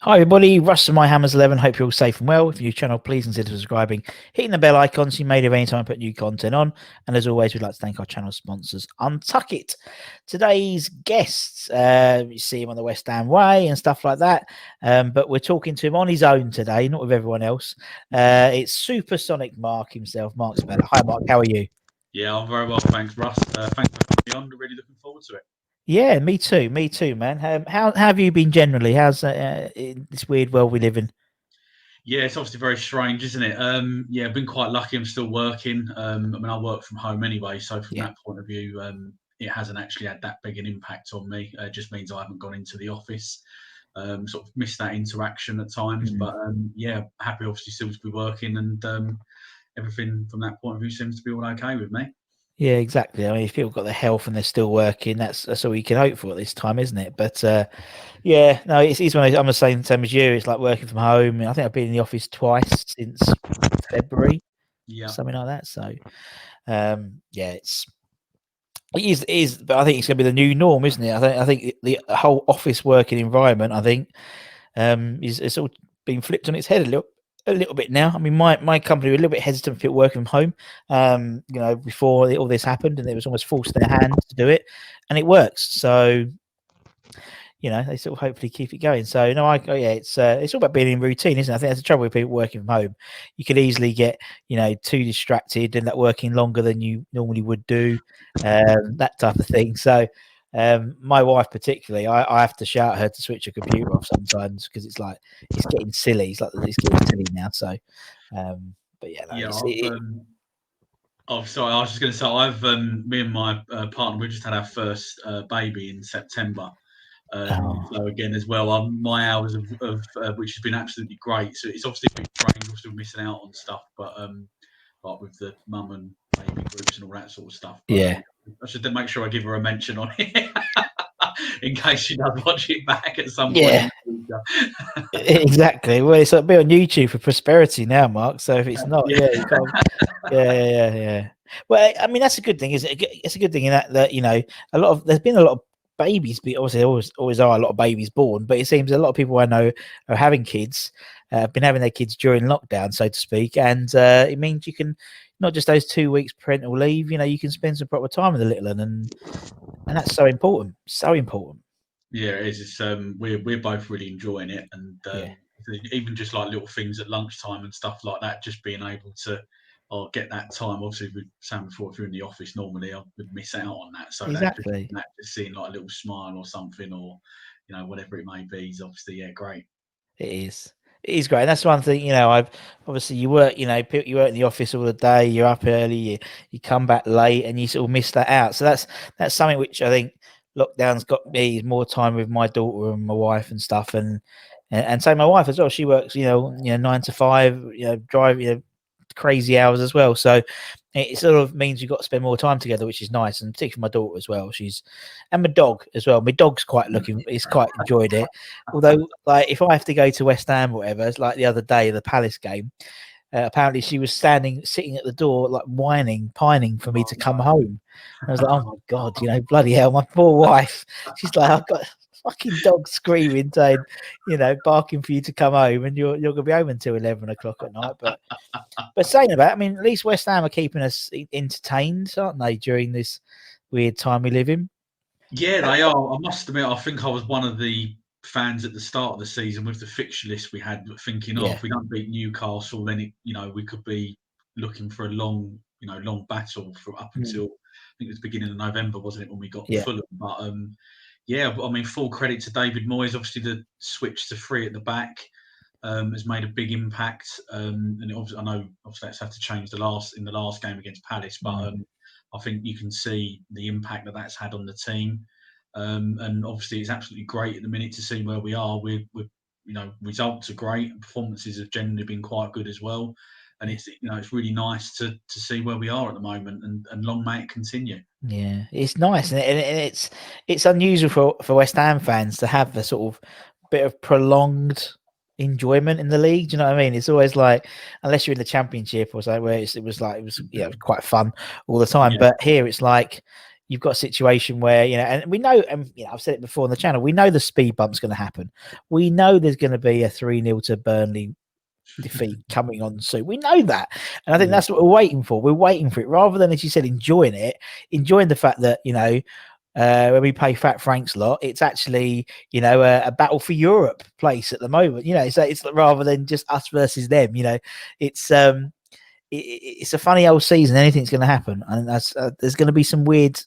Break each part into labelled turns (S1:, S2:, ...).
S1: Hi everybody, Russ from My Hammers 11. Hope you're all safe and well. If you're new channel, please consider subscribing, hitting the bell icon so you made it any time I put new content on. And as always, we'd like to thank our channel sponsors, Untuckit. Today's guests, you see him on the West Ham Way and stuff like that. But we're talking to him on his own today, not with everyone else. It's Supersonic Mark himself, Mark Speller. Hi Mark, how are you?
S2: Yeah, I'm very well, thanks, Russ. Thanks for having me on. Really looking forward to it.
S1: Yeah, me too, man. How have you been generally? How's in this weird world we live in?
S2: Yeah, it's obviously very strange, isn't it? Yeah, I've been quite lucky. I'm still working. I mean, I work from home anyway, so from
S1: Yeah.
S2: that point of view, it hasn't actually had that big an impact on me. It just means I haven't gone into the office. Sort of missed that interaction at times, but yeah, happy obviously still to be working, and everything from that point of view seems to be all okay with me.
S1: Yeah, exactly. I mean, if people got the health and they're still working, that's all you can hope for at this time, isn't it? But yeah, no, it's one of those, I'm the same as you. It's like working from home. I think I've been in the office twice since February,
S2: Yeah,
S1: something like that. So yeah, it is, but I think it's going to be the new norm, isn't it? I think the whole office working environment, I think, is it's all been flipped on its head a little bit now. I mean, my company were a little bit hesitant for people working from home, before all this happened, and it was almost forced in their hands to do it, and it works. So, they sort of hopefully keep it going. So, no, yeah, it's all about being in routine, isn't it? I think that's the trouble with people working from home. You could easily get, too distracted and that working longer than you normally would do, that type of thing. So, my wife particularly, I have to shout at her to switch her computer off sometimes because it's like it's getting silly. It's getting silly now. So, but yeah, no,
S2: yeah.
S1: it's
S2: Oh, sorry. I was just going to say, me and my partner, we just had our first baby in September.
S1: oh,
S2: So again, as well, my hours of which has been absolutely great. So it's obviously a bit strange, we're still missing out on stuff, but like with the mum and baby groups and all that sort of stuff. But
S1: yeah.
S2: I should make sure I give her a mention on it in case she does watch it back at some point
S1: Yeah,
S2: in the future.
S1: exactly. Well, it's a bit on YouTube for prosperity now, Mark. So if it's not,
S2: Yeah,
S1: yeah, you can't. Yeah. Well, I mean, that's a good thing, isn't it? It's a good thing in that there's been a lot of babies. Obviously, there always are a lot of babies born, but it seems a lot of people I know are having kids, have been having their kids during lockdown, so to speak, and it means you can not just those 2 weeks parental leave. You can spend some proper time with the little one, and that's so important. So important.
S2: yeah, it is. It's, we're both really enjoying it, and
S1: Yeah.
S2: even just like little things at lunchtime and stuff like that, just being able to get that time. Obviously, with Sam before, if you're in the office normally, I would miss out on that. So
S1: Exactly.
S2: that just seeing like a little smile or something, or whatever it may be, is obviously great.
S1: It is. It is great. That's one thing, I've obviously you work, you work in the office all the day, you're up early, you come back late and you sort of miss that out. So that's something which I think lockdown's got me more time with my daughter and my wife and stuff and so my wife as well. She works, 9 to 5, drive, crazy hours as well. So it sort of means you've got to spend more time together, which is nice, and particularly my daughter as well. And my dog as well. My dog's it's quite enjoyed it. Although, like, if I have to go to West Ham or whatever, it's like the other day, the Palace game. Apparently, she was sitting at the door, like whining, pining for me
S2: Oh,
S1: to come home. I was like, "Oh my god, bloody hell, my poor wife." She's like, "I've got fucking dog screaming, saying, barking for you to come home, and you're gonna be home until 11 o'clock at night." But saying about, I mean, at least West Ham are keeping us entertained, aren't they, during this weird time we live in?
S2: yeah, they are. I must admit, I think I was one of the fans at the start of the season with the fixture list we had, thinking, oh,
S1: Yeah.
S2: if we don't beat Newcastle, then we could be looking for a long battle for up until I think it was the beginning of November, wasn't it, when we got
S1: Yeah.
S2: Fulham? But yeah, I mean, full credit to David Moyes. Obviously, the switch to three at the back has made a big impact. And obviously, I know obviously that's had to change in the last game against Palace, but I think you can see the impact that that's had on the team. And obviously, it's absolutely great at the minute to see where we are. We're results are great, and performances have generally been quite good as well. And it's really nice to see where we are at the moment, and long may it continue.
S1: Yeah, it's nice, and it's unusual for West Ham fans to have the sort of bit of prolonged enjoyment in the league. Do you know what I mean? It's always like, unless you're in the Championship or something, where it was quite fun all the time.
S2: Yeah,
S1: But here it's like, you've got a situation where, and we know, and I've said it before on the channel, we know the speed bump's going to happen. We know there's going to be a 3-0 to Burnley defeat coming on soon. We know that. And I think that's what we're waiting for. We're waiting for it rather than, as you said, enjoying the fact that, when we play Fat Frank's lot, it's actually, a battle for Europe place at the moment. It's rather than just us versus them. It's it's a funny old season. Anything's going to happen, and there's going to be some weird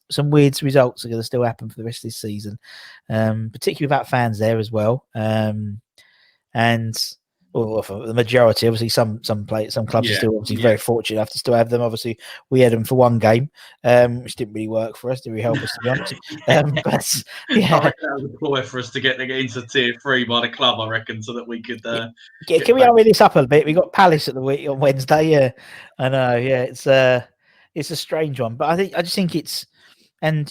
S1: results are going to still happen for the rest of this season, particularly without fans there as well. And well, for the majority, obviously, some clubs are still obviously very fortunate enough to still have them. Obviously, we had them for one game, which didn't really work for us, didn't really help us, to be honest. But yeah,
S2: I reckon that was a ploy for us to get into Tier 3 by the club, I reckon, so that we could.
S1: Can we hurry this up a bit? We got Palace at the week on Wednesday. Yeah, I know. Yeah, it's a strange one, but I just think it's, and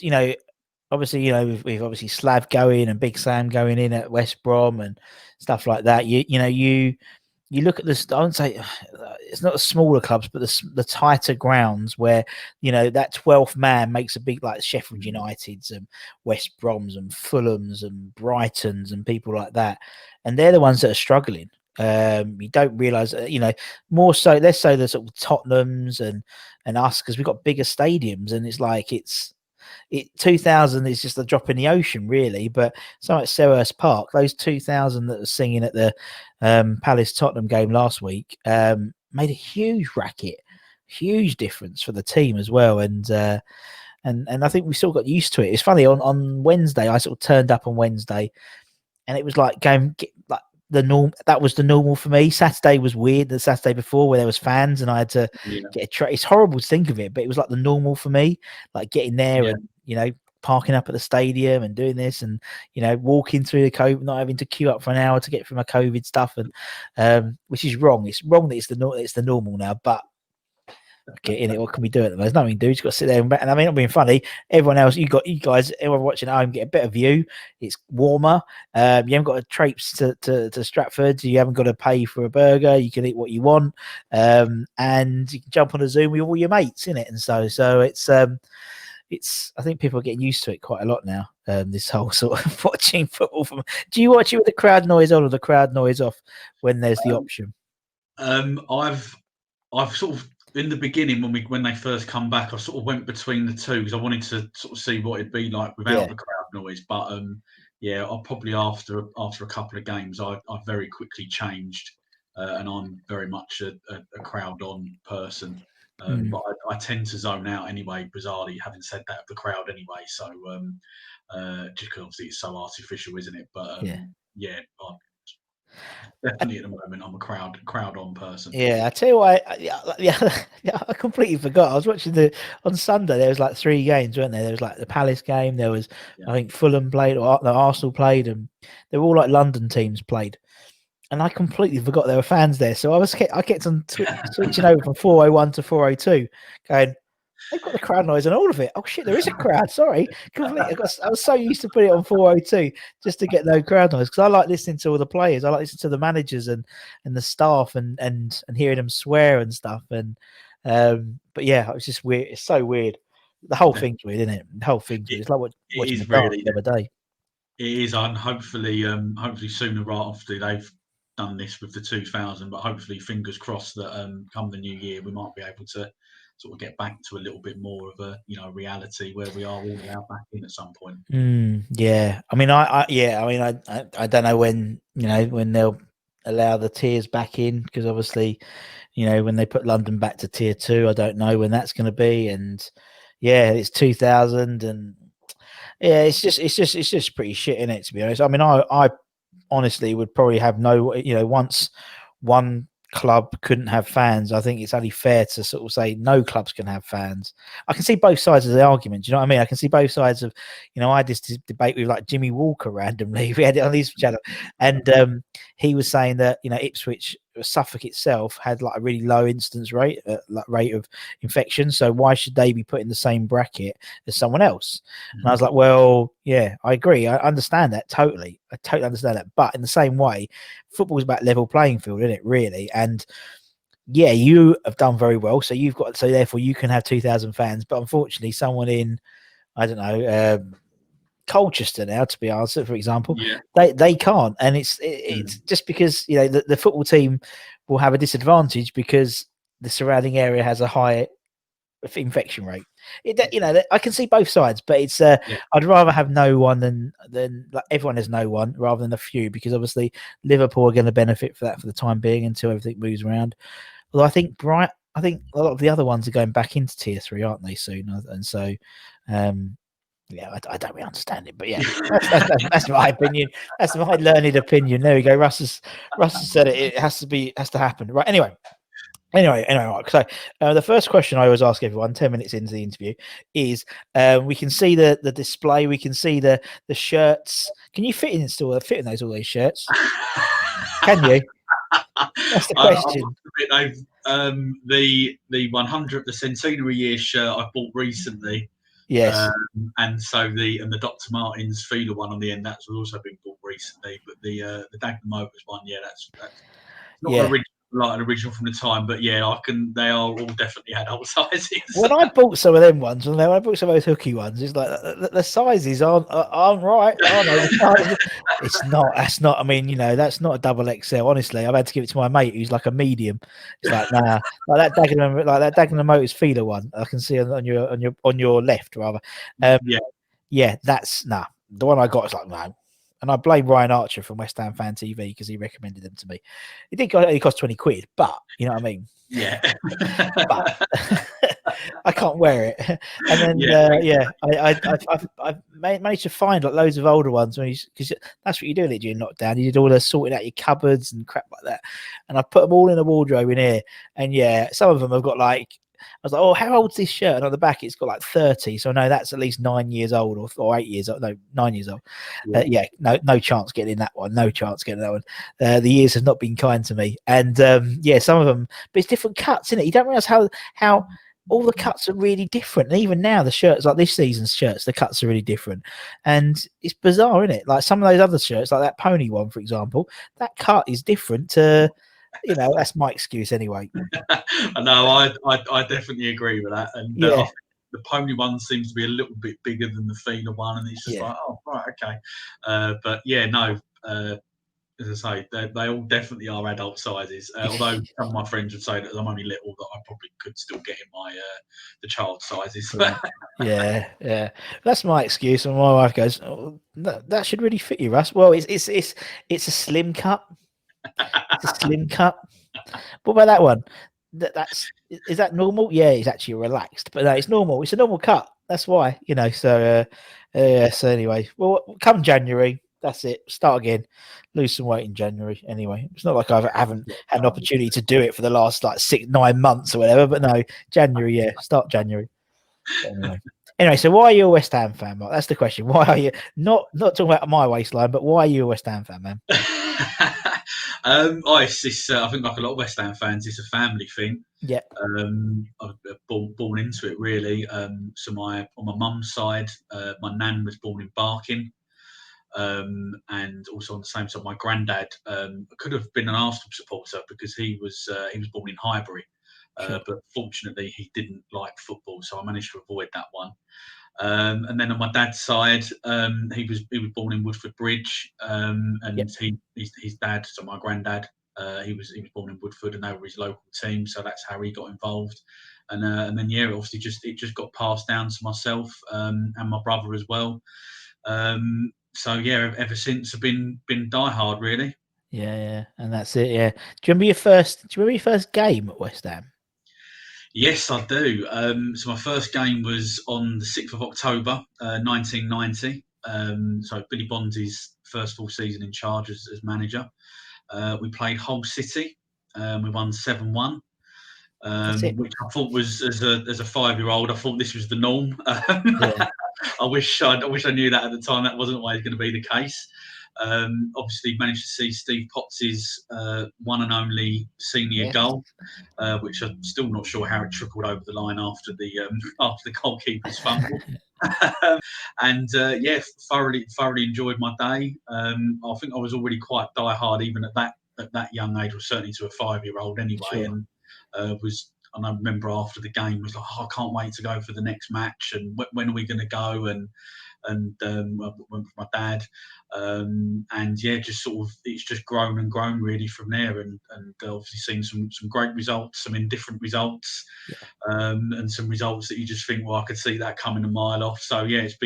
S1: obviously, we've obviously Slav going and Big Sam going in at West Brom and stuff like that. You look at this. I wouldn't say it's not the smaller clubs, but the tighter grounds where that 12th man makes a big, like Sheffield United's and West Brom's and Fulham's and Brighton's and people like that, and they're the ones that are struggling. You don't realise, more so, less so the sort of Tottenhams and us, because we've got bigger stadiums, and it's like 2000 is just a drop in the ocean, really. But something like Selhurst Park, those 2000 that were singing at the Palace Tottenham game last week made a huge racket, huge difference for the team as well. And I think we still got used to it. It's funny, on Wednesday, I sort of turned up on Wednesday, and it was like like the norm. That was the normal for me. Saturday was weird. The Saturday before, where there was fans and I had to get a train. It's horrible to think of it, but it was like the normal for me, like getting there and parking up at the stadium and doing this, and walking through the COVID, not having to queue up for an hour to get through my COVID stuff, and which is wrong. It's wrong that it's the normal now, but. Okay, in it, what can we do at the moment? There's nothing to do. You just got to sit there and I mean, not being funny. Everyone else, you guys, everyone watching at home, get a better view. It's warmer. You haven't got to traipse to Stratford. You haven't got to pay for a burger. You can eat what you want, and you can jump on a Zoom with all your mates in it. And so it's I think people are getting used to it quite a lot now. This whole sort of watching football. Do you watch it with the crowd noise on or the crowd noise off when there's the option?
S2: I've sort of. In the beginning, when they first come back, I sort of went between the two because I wanted to sort of see what it'd be like without the crowd noise. But I'll probably after a couple of games, I very quickly changed, and I'm very much a crowd on person. But I tend to zone out anyway. Bizarrely, having said that, of the crowd anyway. So just because obviously it's so artificial, isn't it? But definitely at the moment I'm a crowd on person.
S1: Yeah, I tell you what, I completely forgot. I was watching on Sunday. There was like 3 games, weren't there? There was like the Palace game. There was I think Fulham played, or the Arsenal played, and they were all like London teams played. And I completely forgot there were fans there. So I kept on switching over from 401 to 402, going, they've got the crowd noise and all of it. Oh shit, there is a crowd. Sorry, completely. I was so used to put it on 402 just to get no crowd noise, because I like listening to all the players. I like listening to the managers and the staff and hearing them swear and stuff. And but yeah, it's just weird. It's so weird. The whole thing's weird, isn't it? The whole thing's weird. It's like watching the really, the other day.
S2: It is, and hopefully sooner rather after they've done this with the 2000, but hopefully fingers crossed that come the new year we might be able to sort of get back to a little bit more of a reality where we are all allowed back in at some point.
S1: Yeah, I mean, I don't know when when they'll allow the tiers back in, because obviously when they put London back to tier 2, I don't know when that's going to be. And yeah, it's 2000, and yeah, it's just pretty shit, isn't it, to be honest? I mean, I honestly would probably have once one club couldn't have fans, I think it's only fair to sort of say no clubs can have fans. I can see both sides of the argument. Do you know what I mean? I can see both sides of, I had this debate with like Jimmy Walker randomly. We had it on his channel, and he was saying that Ipswich, Suffolk itself had like a really low incidence rate of infection, so why should they be put in the same bracket as someone else? And I was like, well, yeah, I agree. I understand that totally. I totally understand that. But in the same way, football is about level playing field, isn't it? Really. And yeah, you have done very well. So therefore you can have 2,000 fans. But unfortunately, someone in I don't know, Colchester now, to be honest, for example,
S2: Yeah.
S1: they can't, and it's just because the football team will have a disadvantage because the surrounding area has a high infection rate. I can see both sides, but it's I'd rather have no one than like everyone has no one rather than a few, because obviously Liverpool are going to benefit for that for the time being until everything moves around. Although I think a lot of the other ones are going back into tier 3, aren't they, soon? And so, I don't really understand it, but yeah, that's my opinion. That's my learned opinion. There we go. Russ has said it. It has to happen, right? Anyway, right. So the first question I always ask everyone 10 minutes into the interview is: we can see the display, we can see the shirts. Can you fit in those all those shirts? Can you? That's the question.
S2: The 100th, the centenary year shirt I bought recently.
S1: Yes.
S2: And so the Dr. Martens feeler one on the end, that's also been bought recently. But the Dagenham Motors one, that's not an original from the time, but yeah, they are all definitely adult sizes.
S1: When I bought some of them ones, and when I bought some of those hooky ones, it's like the sizes aren't right, are they? It's not. That's not. I mean, that's not a double XL. Honestly, I've had to give it to my mate who's like a medium. It's like nah, like that Dagenham Motors feeler one. I can see on your left rather. Yeah, that's nah. The one I got is like no. And I blame Ryan Archer from West Ham Fan TV because he recommended them to me. It only cost 20 quid, but you know what I mean?
S2: Yeah.
S1: But I can't wear it. And then, I've managed to find like loads of older ones because that's what you do during lockdown. You did all the sorting out your cupboards and crap like that. And I put them all in a wardrobe in here. And yeah, some of them have got like, I was like, oh, how old's this shirt? And on the back, it's got like 30. So no, that's at least 9 years old or 8 years old. No, 9 years old. No chance getting in that one. No chance getting that one. The years have not been kind to me. And some of them, but it's different cuts, isn't it? You don't realize how all the cuts are really different. And even now, the shirts, like this season's shirts, the cuts are really different. And it's bizarre, isn't it? Like some of those other shirts, like that pony one, for example, that cut is different to, that's my excuse anyway.
S2: No, I definitely agree with that. And I think the pony one seems to be a little bit bigger than the feeder one. And it's just like, oh, right, okay. But yeah, no, as I say, they all definitely are adult sizes. Although some of my friends would say that I'm only little, that I probably could still get in my the child sizes.
S1: Yeah. That's my excuse. And my wife goes, oh, that should really fit you, Russ. Well, it's a slim cut. It's a slim cut. What about that one? Is that normal? Yeah, it's actually relaxed, but no, it's normal. It's a normal cut. That's why, So, so anyway, well, come January, that's it. Start again. Lose some weight in January. Anyway, it's not like I haven't had an opportunity to do it for the last like 6-9 months or whatever. But no, January, yeah, start January. Anyway, so why are you a West Ham fan, Mark? That's the question. Why are you not talking about my waistline, but why are you a West Ham fan, man?
S2: I think like a lot of West Ham fans, it's a family thing.
S1: Yeah.
S2: I was born into it really. So on my mum's side, my nan was born in Barking. And also on the same side, my granddad could have been an Arsenal supporter because he was born in Highbury, but fortunately he didn't like football, so I managed to avoid that one. And then on my dad's side, he was born in Woodford Bridge, and his dad, so my granddad, he was born in Woodford, and they were his local team, so that's how he got involved. And then obviously it just got passed down to myself and my brother as well. So yeah, ever since I've been diehard really.
S1: Yeah, and that's it. Yeah. Do you remember your first game at West Ham?
S2: Yes, I do. So my first game was on the 6th of October, 1990. So Billy Bonds' first full season in charge as manager. We played Hull City. We won 7-1. Which I thought was as a 5-year-old, I thought this was the norm. I wish I knew that at the time. That wasn't always going to be the case. Obviously, managed to see Steve Potts' one and only senior goal, which I'm still not sure how it trickled over the line after the goalkeeper's fumble. And thoroughly enjoyed my day. I think I was already quite diehard even at that young age, or certainly to a 5-year-old anyway, and was I remember after the game was like, oh, I can't wait to go for the next match, and when are we going to go? And I went with my dad, and yeah, just sort of it's just grown and grown really from there, and obviously seen some great results, some indifferent results, and some results that you just think, well, I could see that coming a mile off. So yeah, it's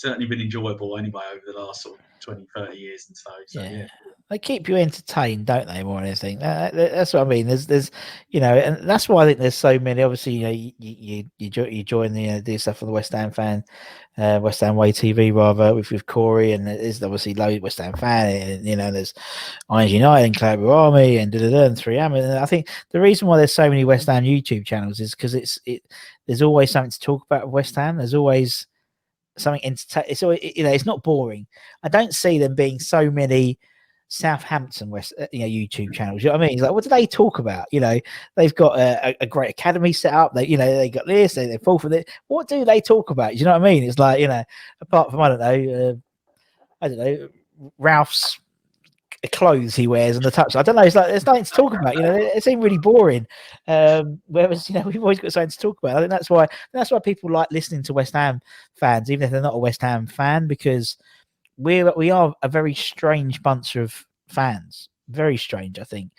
S2: certainly been enjoyable anyway over the last sort of 20, 30 years and so yeah.
S1: They keep you entertained, don't they? More than anything. That's what I mean. There's, and that's why I think there's so many. Obviously, you join the stuff for the West Ham fan, West Ham Way TV rather with Corey, and there's obviously loads West Ham fan, and there's Irons United and Club Army and and 3am. And I think the reason why there's so many West Ham YouTube channels is because there's always something to talk about with West Ham. There's always something entertaining. It's always, it's not boring. I don't see them being so many Southampton YouTube channels. You know what I mean? It's like, what do they talk about? They've got a great academy set up. They got this. They fall for this. What do they talk about? You know what I mean? It's like, apart from I don't know, Ralph's clothes he wears and the touch. I don't know. It's like there's nothing to talk about. It seems really boring. Whereas we've always got something to talk about. I think that's why people like listening to West Ham fans, even if they're not a West Ham fan, because we are a very strange bunch of fans. Very strange, I think.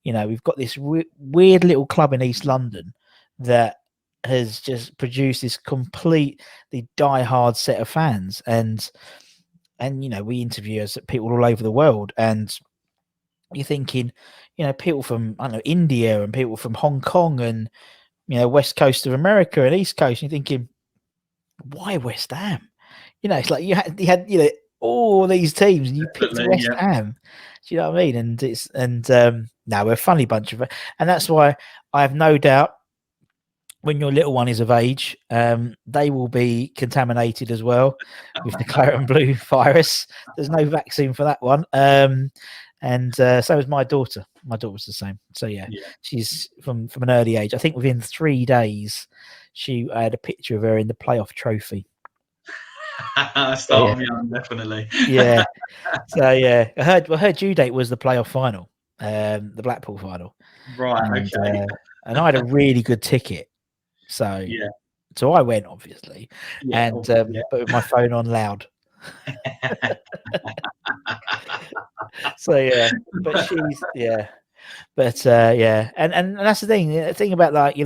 S1: We've got this weird little club in East London that has just produced this completely die-hard set of fans, and we interview people all over the world, and you're thinking, people from India and people from Hong Kong and West Coast of America and East Coast. And you're thinking, why West Ham? It's like you had all these teams and you picked West Ham. Do you know what I mean? And now we're a funny bunch of, and that's why I have no doubt when your little one is of age, they will be contaminated as well with the claret and blue virus. There's no vaccine for that one. And so is my daughter. My daughter's the same. So yeah. She's from an early age. I think within 3 days, I had a picture of her in the playoff trophy.
S2: Start young, definitely.
S1: Yeah. So yeah, her due date was the playoff final, the Blackpool final.
S2: Right. Okay.
S1: And I had a really good ticket, so so I went obviously, but with my phone on loud. So yeah, but she's and that's the thing about like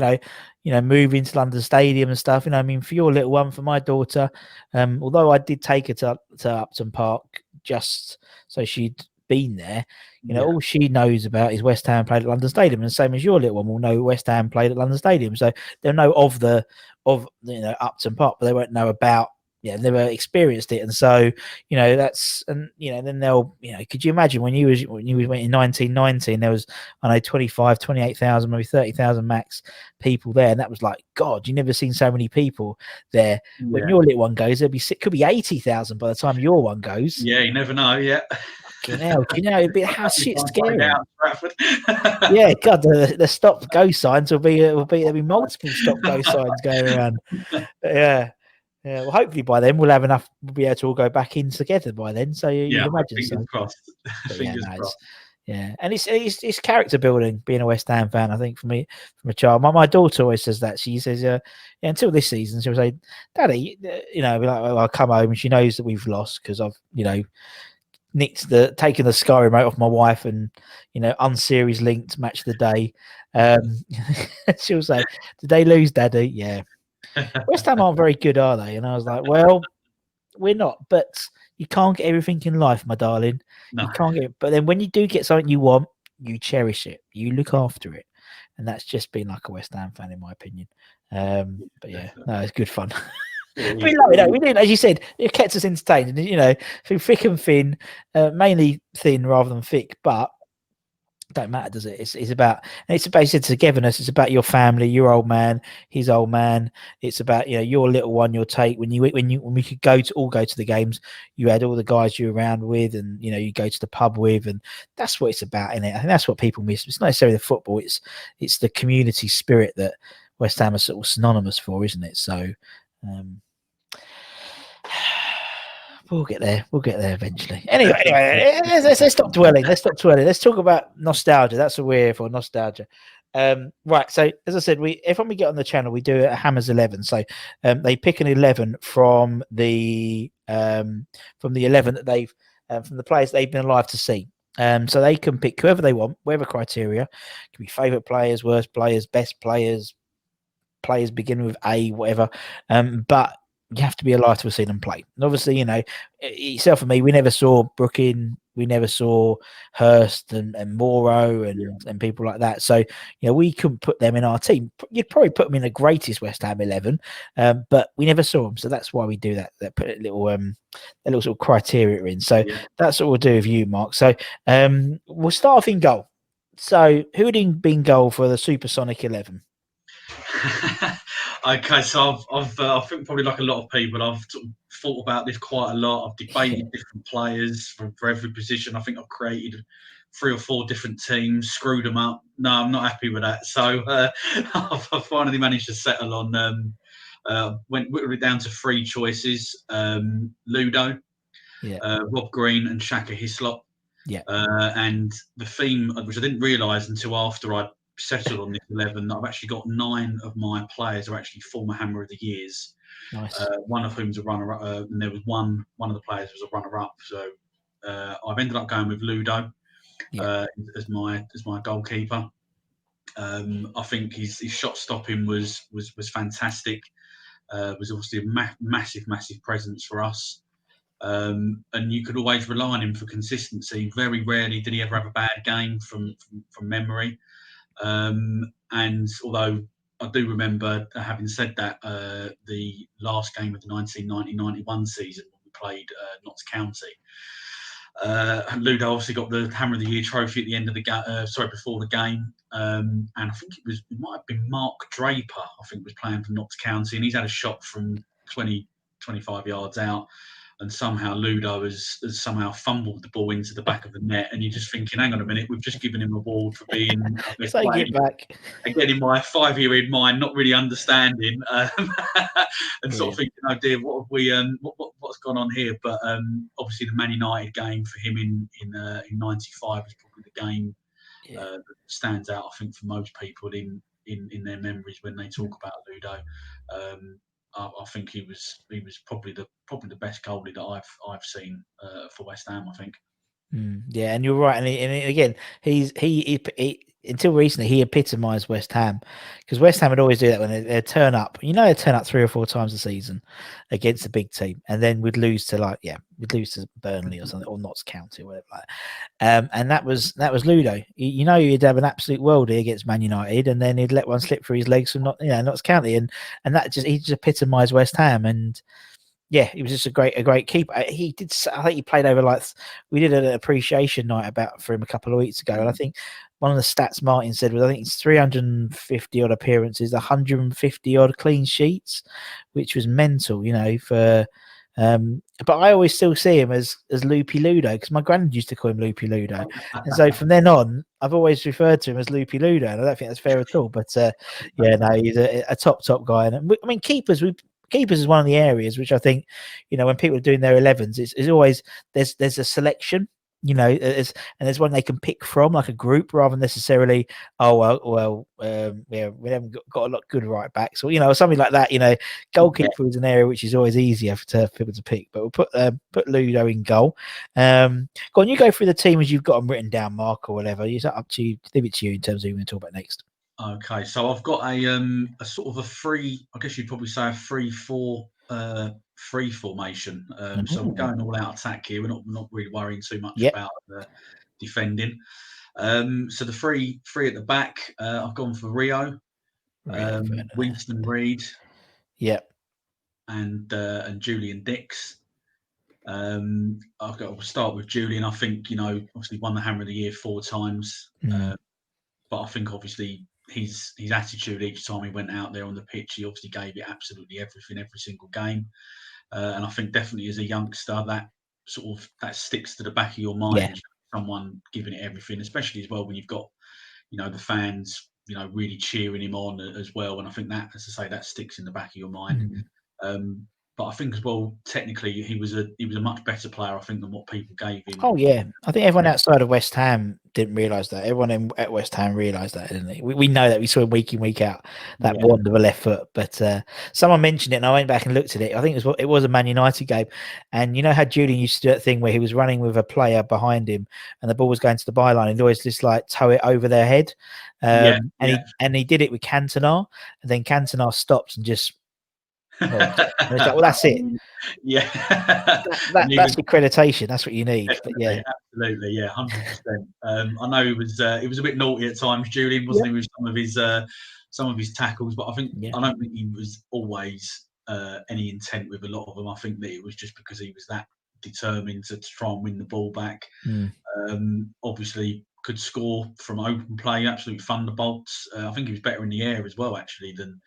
S1: moving to London Stadium and stuff. I mean, for your little one, for my daughter, although I did take her to Upton Park just so she'd been there, all she knows about is West Ham played at London Stadium, and same as your little one will know West Ham played at London Stadium. So they'll know of Upton Park, but they won't know about never experienced it. And so then they'll could you imagine when you went in 1919, there was 25, 28,000, maybe 30,000 max people there, and that was like, God, you never seen so many people there. When your little one goes, could be 80,000 by the time your one goes.
S2: You never know.
S1: It'd be how shit scary. Yeah, God, the stop go signs there'll be multiple stop go signs going around. Yeah, well, hopefully by then we'll have enough. We'll be able to all go back in together by then. So you imagine.
S2: Fingers crossed. Fingers crossed.
S1: And it's character building being a West Ham fan. I think for me, from a child, my daughter always says that. She says, until this season, she'll say, "Daddy, I'll come home," and she knows that we've lost because I've taken the Sky remote off my wife and unseries linked match of the day. She'll say, "Did they lose, Daddy?" Yeah. West Ham aren't very good, are they? And I was like, well, we're not, but you can't get everything in life, my darling. No. You can't get it. But then when you do get something you want, you cherish it. You look after it. And that's just been like a West Ham fan, in my opinion. But yeah, no, it's good fun. We love it. We did, as you said, it kept us entertained. And, through thick and thin, mainly thin rather than thick, but don't matter, does it? It's about, and it's basically togetherness. It's about your family, your old man, his old man. It's about your little one, your take. When we could go to the games, you had all the guys you were around with, and you go to the pub with, and that's what it's about, isn't it? I think that's what people miss. It's not necessarily the football. It's the community spirit that West Ham is sort of synonymous for, isn't it? So. We'll get there eventually. Anyway, let's stop dwelling. Let's talk about nostalgia. That's what we're here for, nostalgia. Right. So as I said, every time we get on the channel, we do a Hammers 11. So they pick an 11 from the 11 that they've from the players they've been alive to see. So they can pick whoever they want, whatever criteria. It can be favourite players, worst players, best players, players beginning with A, whatever. But you have to be alive to have seen them play. And obviously, yourself and me, we never saw Brooking, we never saw Hurst and Morrow and people like that. So, we couldn't put them in our team. You'd probably put them in the greatest West Ham 11, but we never saw them. So that's why we do that. That put a little sort of criteria in. So that's what we'll do with you, Mark. So we'll start off in goal. So who would be in goal for the Supersonic 11?
S2: Okay, so I think probably like a lot of people, I've sort of thought about this quite a lot. I've debated different players for every position. I think I've created 3 or 4 different teams, screwed them up. No, I'm not happy with that. So I've finally managed to settle on. Whittled it down to 3 choices: Ludo, Rob Green, and Shaka Hislop.
S1: Yeah.
S2: And the theme, which I didn't realise until after I'd settled on this 11, I've actually got 9 of my players are actually former Hammer of the Years.
S1: Nice.
S2: One of whom's a runner-up, and there was one of the players was a runner-up. So I've ended up going with Ludo as my goalkeeper. I think his shot stopping was fantastic. Was obviously a massive presence for us. And you could always rely on him for consistency. Very rarely did he ever have a bad game from memory. And although I do remember, having said that, the last game of the 1990-91 season when we played Notts County, Ludo obviously got the Hammer of the Year trophy at the end of the before the game, and I think it might have been Mark Draper. I think was playing for Notts County, and he's had a shot from 20-25 yards out. And somehow Ludo has somehow fumbled the ball into the back of the net, and you're just thinking, hang on a minute, we've just given him a award for being
S1: take it back.
S2: Again, in my 5-year-old mind, not really understanding, and sort of thinking, oh dear, what have we, what's gone on here? But obviously, the Man United game for him in '95 is probably the game that stands out, I think, for most people in their memories when they talk about Ludo. I think he was probably the best goalie that I've seen for West Ham. I think.
S1: Yeah, and you're right. And again, he until recently he epitomised West Ham, because West Ham would always do that when they turn up. They turn up 3 or 4 times a season against a big team, and then we'd lose to Burnley or something, or Notts County, or whatever. And that was Ludo. He'd have an absolute worldie against Man United, and then he'd let one slip through his legs from Notts County, and that he just epitomised West Ham. And yeah, he was just a great keeper. He did. I think he played over we did an appreciation night for him a couple of weeks ago, and I think one of the stats Martin said was, I think it's 350 odd appearances, 150 odd clean sheets, which was mental, for. But I always still see him as Loopy Ludo, because my granddad used to call him Loopy Ludo, and so from then on, I've always referred to him as Loopy Ludo, and I don't think that's fair at all. But he's a top guy, and I mean keepers. Keepers is one of the areas which I think, when people are doing their 11s, it's always there's a selection, and there's one they can pick from, like a group, rather than necessarily, we haven't got a lot of good right backs, or something like that. Goalkeeper is an area which is always easier for people to pick, but we'll put Ludo in goal. Go on, you go through the team as you've got them written down, Mark, or whatever. It's up to you. Leave it to you in terms of who we're going to talk about next.
S2: Okay, so I've got a sort of a free, I guess you'd probably say a 3-4 free formation. So we're going all out attack here. We're not really worrying too much about defending. So the three at the back, I've gone for Rio, Winston Reid, and Julian Dix. We'll start with Julian. I think obviously won the Hammer of the Year 4 times, but I think obviously his attitude each time he went out there on the pitch, he obviously gave it absolutely everything every single game, and I think definitely as a youngster that sticks to the back of your mind. Someone giving it everything, especially as well when you've got the fans really cheering him on as well, and I think that, as I say, that sticks in the back of your mind. But I think as well, technically, he was a much better player, I think, than what people gave him.
S1: Oh yeah, I think everyone outside of West Ham didn't realise that. Everyone at West Ham realised that, didn't they? We know that. We saw him week in, week out, that
S2: Yeah.
S1: wand of a left foot. But someone mentioned it, and I went back and looked at it. I think it was a Man United game, and you know how Julian used to do that thing where he was running with a player behind him, and the ball was going to the byline, and he'd always just like toe it over their head. And he did it with Cantona, and then Cantona stops and just. And it's like, well, that's it.
S2: Yeah,
S1: that's accreditation. That's what you need. But yeah,
S2: absolutely, yeah, 100%. I know he was a bit naughty at times, Julian, wasn't he, with some of his tackles? But I don't think he was always any intent with a lot of them. I think that it was just because he was that determined to try and win the ball back. Obviously, could score from open play, absolute thunderbolts. I think he was better in the air as well, actually, than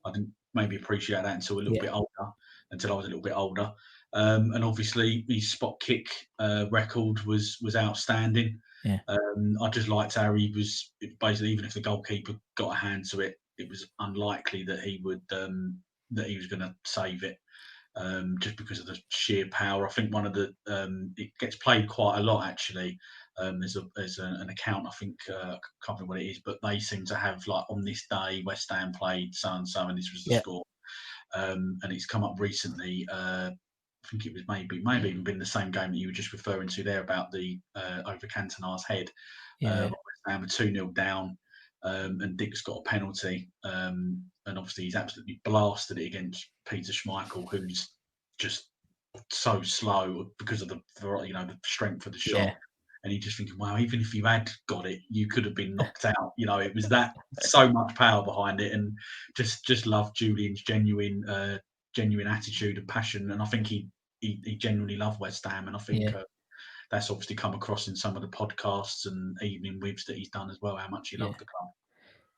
S2: I didn't maybe appreciate that until a little bit older. Until I was a little bit older, and obviously his spot kick record was outstanding.
S1: Yeah.
S2: I just liked how he was basically, even if the goalkeeper got a hand to it, it was unlikely that he was going to save it, just because of the sheer power. I think one of the it gets played quite a lot actually. There's an account, I think, I can't remember what it is, but they seem to have like, on this day West Ham played so and so, and this was the score. And it's come up recently. I think it was maybe even been the same game that you were just referring to there about the over Cantona's head. West Ham were 2-0 down, and Dick's got a penalty, and obviously he's absolutely blasted it against Peter Schmeichel, who's just so slow because of the strength of the shot.
S1: Yeah.
S2: And you're just thinking, wow, even if you had got it, you could have been knocked out. It was that so much power behind it, and just loved Julian's genuine attitude and passion. And I think he genuinely loved West Ham, and I think that's obviously come across in some of the podcasts and evening whibs that he's done as well. How much he loved the club.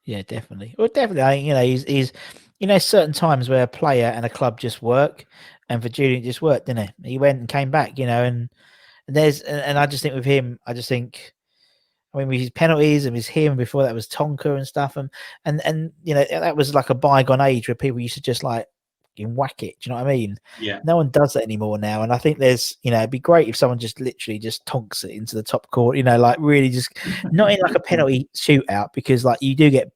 S1: Yeah, definitely. Well, definitely. He's certain times where a player and a club just work, and for Julian it just worked, didn't it? He went and came back, and I just think with him, with his penalties and with him before that was Tonka and stuff, and that was like a bygone age where people used to just like whack it. Do you know what I mean?
S2: Yeah.
S1: No one does that anymore now, and I think there's it'd be great if someone just literally just tonks it into the top court. Like really just not in like a penalty shootout, because like you do get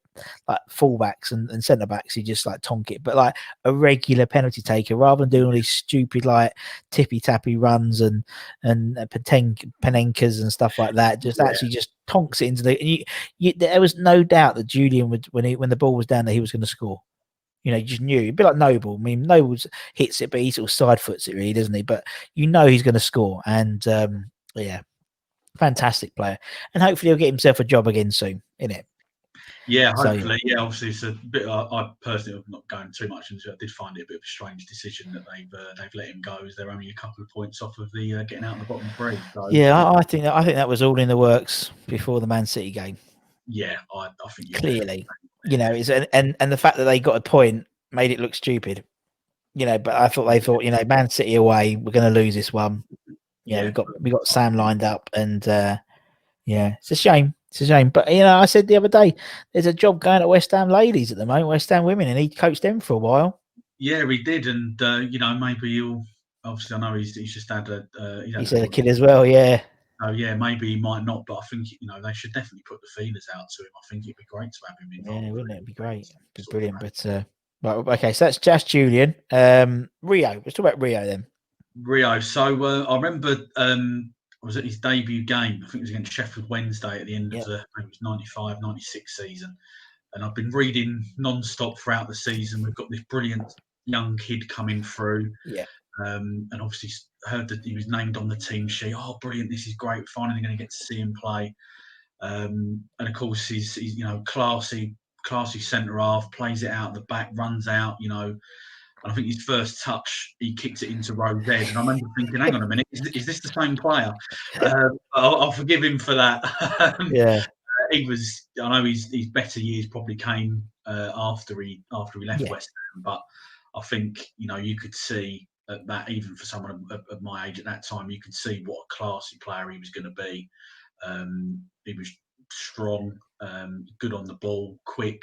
S1: like fullbacks and centre backs who just like tonk it, but like a regular penalty taker, rather than doing all these stupid like tippy tappy runs and penenkas and stuff like that, just actually just tonks it into the. And there was no doubt that Julian would, when the ball was down there, he was going to score. You just knew. It'd be like Noble. I mean, Noble hits it, but he sort of side foots it, really, doesn't he? But he's going to score, and fantastic player, and hopefully he'll get himself a job again soon, innit?
S2: Yeah, hopefully. Yeah, obviously it's a bit. I personally, I'm not going too much into it. I did find it a bit of a strange decision that they've let him go, as they're only a couple of points off of the getting out of the bottom three. So,
S1: yeah, I think that was all in the works before the Man City game.
S2: Yeah, I think
S1: clearly, and the fact that they got a point made it look stupid. But I thought Man City away, we're going to lose this one. We got Sam lined up, and it's a shame. It's a shame. But I said the other day, there's a job going at West Ham ladies at the moment, West Ham women, and he coached them for a while.
S2: Yeah, he did, and maybe he'll. Obviously, I know he's just had a.
S1: He's had a kid as well, yeah.
S2: Oh yeah, maybe he might not, but I think they should definitely put the feelers out to him. I think it'd be great to have him involved.
S1: Yeah, wouldn't it? It'd be great. It'd be brilliant. But right, okay, so that's just Julian. Rio. Let's talk about Rio then.
S2: Rio. So I remember was at his debut game. I think it was against Sheffield Wednesday at the end of the 95-96 season. And I've been reading non-stop throughout the season. We've got this brilliant young kid coming through.
S1: Yeah.
S2: And obviously heard that he was named on the team sheet. Oh, brilliant! This is great. Finally, going to get to see him play. And of course, he's classy centre half. Plays it out the back, runs out. And I think his first touch, he kicked it into row Z. And I remember thinking, hang on a minute, is this the same player? I'll forgive him for that.
S1: Yeah.
S2: He was. I know his better years probably came after he left West Ham, but I think you could see that even for someone of my age at that time, you could see what a classy player he was going to be. He was strong, good on the ball, quick,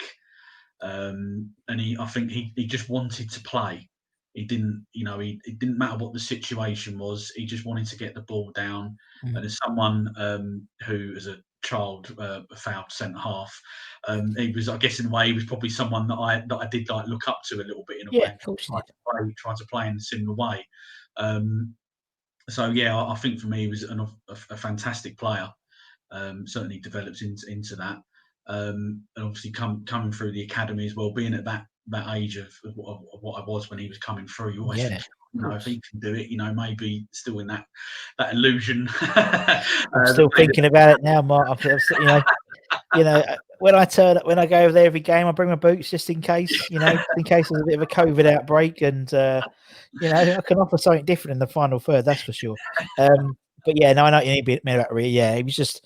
S2: and I think he just wanted to play. He didn't, it didn't matter what the situation was. He just wanted to get the ball down.
S1: Mm.
S2: And as someone who, as a child, fouled centre half, he was, I guess, in a way, he was probably someone that I did like look up to a little bit in a
S1: Yeah,
S2: way,
S1: of course you
S2: and
S1: did.
S2: tried to play in a similar way. So yeah, I think for me, he was a fantastic player. Certainly develops into that, and obviously coming through the academy as well, being at that age of what I was when he was coming through. You always
S1: Yeah,
S2: think,
S1: of
S2: if
S1: course.
S2: he can do it, maybe still in that illusion.
S1: I'm still thinking about it now, Mark. When I turn up, when I go over there every game, I bring my boots just in case, in case there's a bit of a COVID outbreak, and I can offer something different in the final third, that's for sure. But yeah, no, I know you need about Ria. Yeah, he was just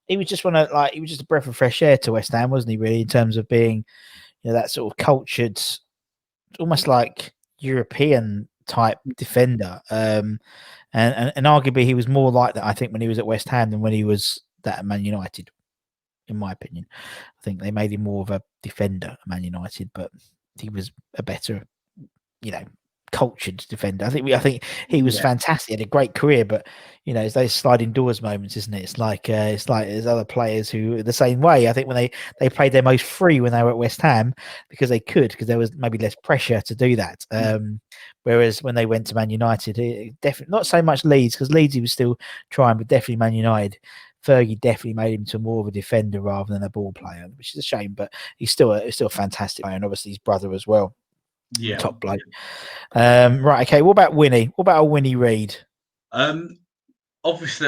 S1: he was just a breath of fresh air to West Ham, wasn't he? Really, in terms of being, that sort of cultured, almost like European type defender. And arguably he was more like that, I think, when he was at West Ham than when he was that at Man United, in my opinion. I think they made him more of a defender at Man United, but he was a better, cultured defender. I think he was fantastic. He had a great career, but it's those sliding doors moments, isn't it? It's like there's other players who are the same way. I think when they played their most free when they were at West Ham because there was maybe less pressure to do that. Whereas when they went to Man United, definitely not so much Leeds, because Leeds he was still trying, but definitely Man United. Fergie definitely made him to more of a defender rather than a ball player, which is a shame. But he's still a fantastic player, and obviously his brother as well.
S2: Yeah,
S1: top bloke. Right, okay. What about Winnie? What about Winnie Reid?
S2: Obviously,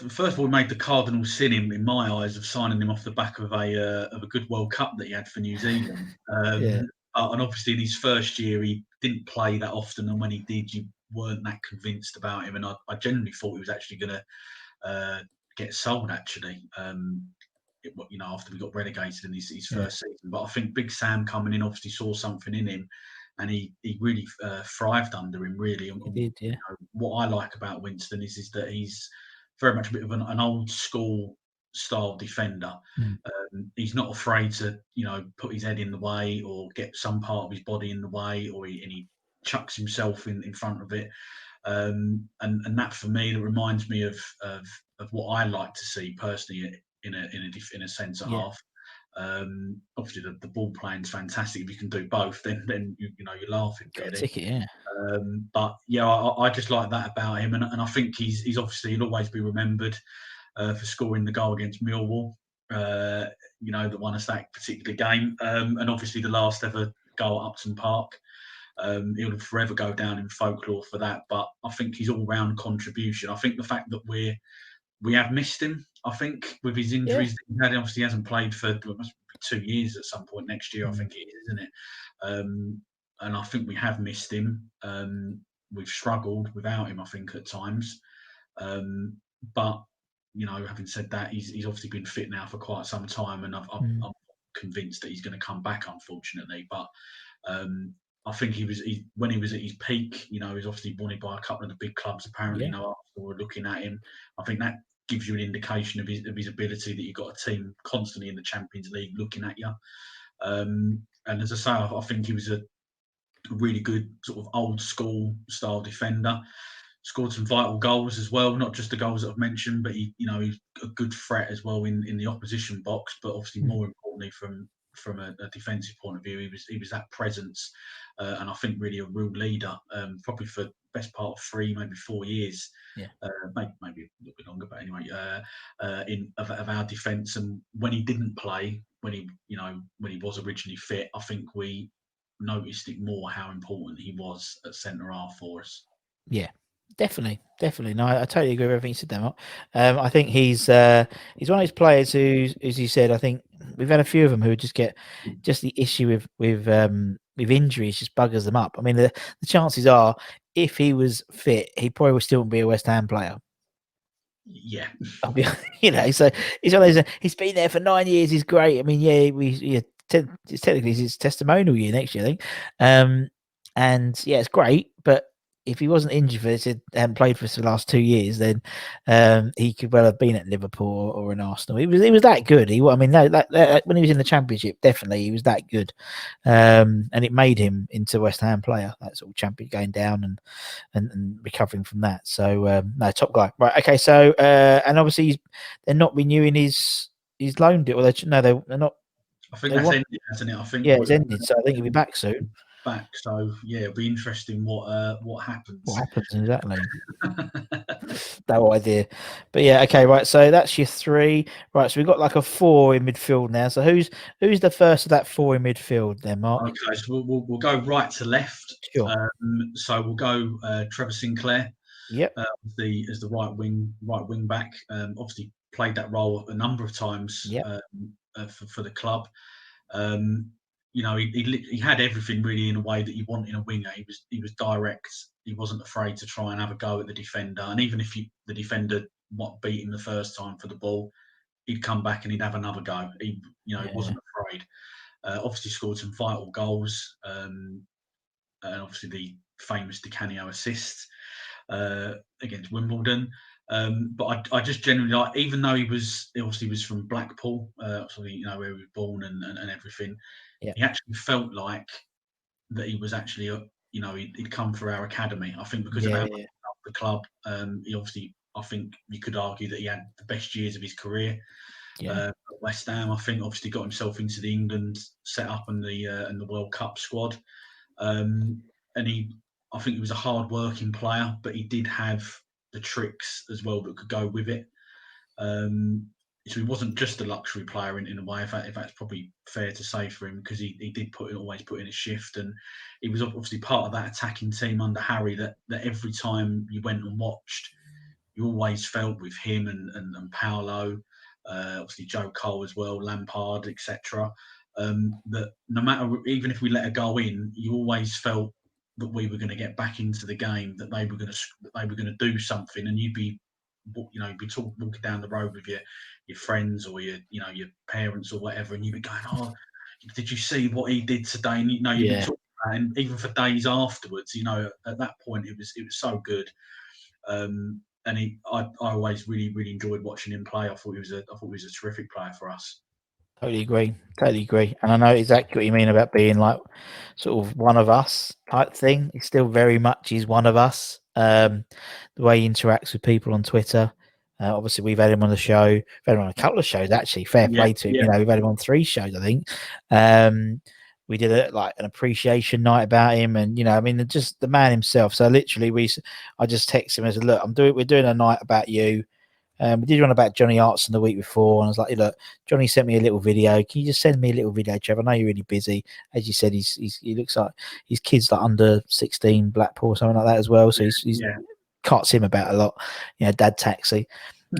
S2: first of all, we made the cardinal sin in my eyes of signing him off the back of a good World Cup that he had for New Zealand. And obviously, in his first year, he didn't play that often, and when he did, you weren't that convinced about him. And I genuinely thought he was actually going to get sold. Actually, after we got relegated in his first season. But I think Big Sam coming in obviously saw something in him, and he really thrived under him. Really,
S1: He did, yeah.
S2: What I like about Winston is that he's very much a bit of an old school style defender. He's not afraid to put his head in the way or get some part of his body in the way, and he chucks himself in front of it. And that for me, that reminds me of what I like to see personally in a centre half. Obviously, the ball playing is fantastic. If you can do both, then you're laughing.
S1: Got a ticket, yeah.
S2: But yeah, I just like that about him, and I think he's obviously he'll always be remembered for scoring the goal against Millwall. That won us that particular game, and obviously the last ever goal at Upton Park. He'll forever go down in folklore for that. But I think his all-round contribution. I think the fact that we have missed him. I think with his injuries that he had, obviously he hasn't played for it must be 2 years at some point next year. I think it is, isn't it? And I think we have missed him. We've struggled without him, I think, at times. But having said that, he's obviously been fit now for quite some time, and I'm convinced that he's going to come back, unfortunately. But I think when he was at his peak, he was obviously wanted by a couple of the big clubs. Apparently, Arsenal were looking at him. I think that gives you an indication of his ability, that you've got a team constantly in the Champions League looking at you. And as I say, I think he was a really good sort of old school style defender. Scored some vital goals as well, not just the goals that I've mentioned, but he's a good threat as well in the opposition box. But obviously, more importantly, from a defensive point of view, he was that presence, and I think really a real leader, probably for the best part of 3, maybe 4 years, maybe a little bit longer, but anyway, of our defence. And when he didn't play, when he was originally fit, I think we noticed it more how important he was at centre half for us.
S1: Yeah. Definitely. No, I totally agree with everything you said there, Mark. I think he's one of those players who, as you said, I think we've had a few of them who just get the issue with injuries just buggers them up. I mean, the chances are, if he was fit, he probably would still be a West Ham player.
S2: Yeah,
S1: so he's one of those. He's been there for 9 years. He's great. I mean, it's technically his testimonial year next year, I think. And yeah, it's great, but if he wasn't injured for this, hadn't played for us for the last 2 years, then he could well have been at Liverpool or an Arsenal. He was that good. I mean, that when he was in the Championship, definitely he was that good, and it made him into a West Ham player. That sort of champion going down and recovering from that. So no, top guy. Right, okay. So and obviously they're not renewing his loan deal. They're not.
S2: I think that's ended, hasn't it? I think
S1: it's ended. So I think he'll be back soon.
S2: Back, so yeah, it'll be interesting what happens.
S1: What happens exactly? No idea, but yeah, okay, right. So that's your 3, right? So we've got like a 4 in midfield now. So who's the first of that 4 in midfield then, Mark?
S2: Okay, so we'll go right to left.
S1: Sure.
S2: So we'll go Trevor Sinclair.
S1: Yep.
S2: As the right wing back. Obviously played that role a number of times.
S1: Yep.
S2: For the club. You know, he had everything really in a way that you want in a winger. He was direct. He wasn't afraid to try and have a go at the defender. And even if the defender beat him the first time for the ball, he'd come back and he'd have another go. He wasn't afraid. Obviously scored some vital goals. And obviously the famous Di Canio assist against Wimbledon. But I just generally like, even though he was from Blackpool, where he was born and everything.
S1: Yeah.
S2: He actually felt like that he was actually he'd come for our academy. I think because of how much he loved the club. He obviously, I think you could argue that he had the best years of his career. At West Ham, I think obviously got himself into the England setup and the World Cup squad. And I think he was a hard-working player, but he did have the tricks as well that could go with it. So he wasn't just a luxury player in a way, if that's probably fair to say for him, because he did always put in a shift, and he was obviously part of that attacking team under Harry that every time you went and watched, you always felt with him and Paolo, obviously Joe Cole as well, Lampard, etc. That no matter, even if we let a goal in, you always felt that we were going to get back into the game, that they were going to do something, and you'd be walking down the road with your friends or your parents or whatever, and you'd be going, "Oh, did you see what he did today?" And you'd be talking about it, and even for days afterwards, at that point it was so good. And I always really really enjoyed watching him play. I thought he was a terrific player for us.
S1: Totally agree. And I know exactly what you mean about being like sort of one of us type thing. He still very much is one of us. The way he interacts with people on Twitter. Obviously, we've had him on the show. We've had him on a couple of shows, actually. Fair play to him.
S2: Yeah.
S1: We've had him on 3 shows, I think. We did an appreciation night about him, and just the man himself. So literally, I just texted him and said, "Look, we're doing a night about you." We did one about Johnny Artson the week before, and I was like, "Look, Johnny sent me a little video. Can you just send me a little video, Trevor? I know you're really busy. As you said, he looks like his kid's like under 16, Blackpool, or something like that as well. So he's cuts him about a lot. Dad taxi."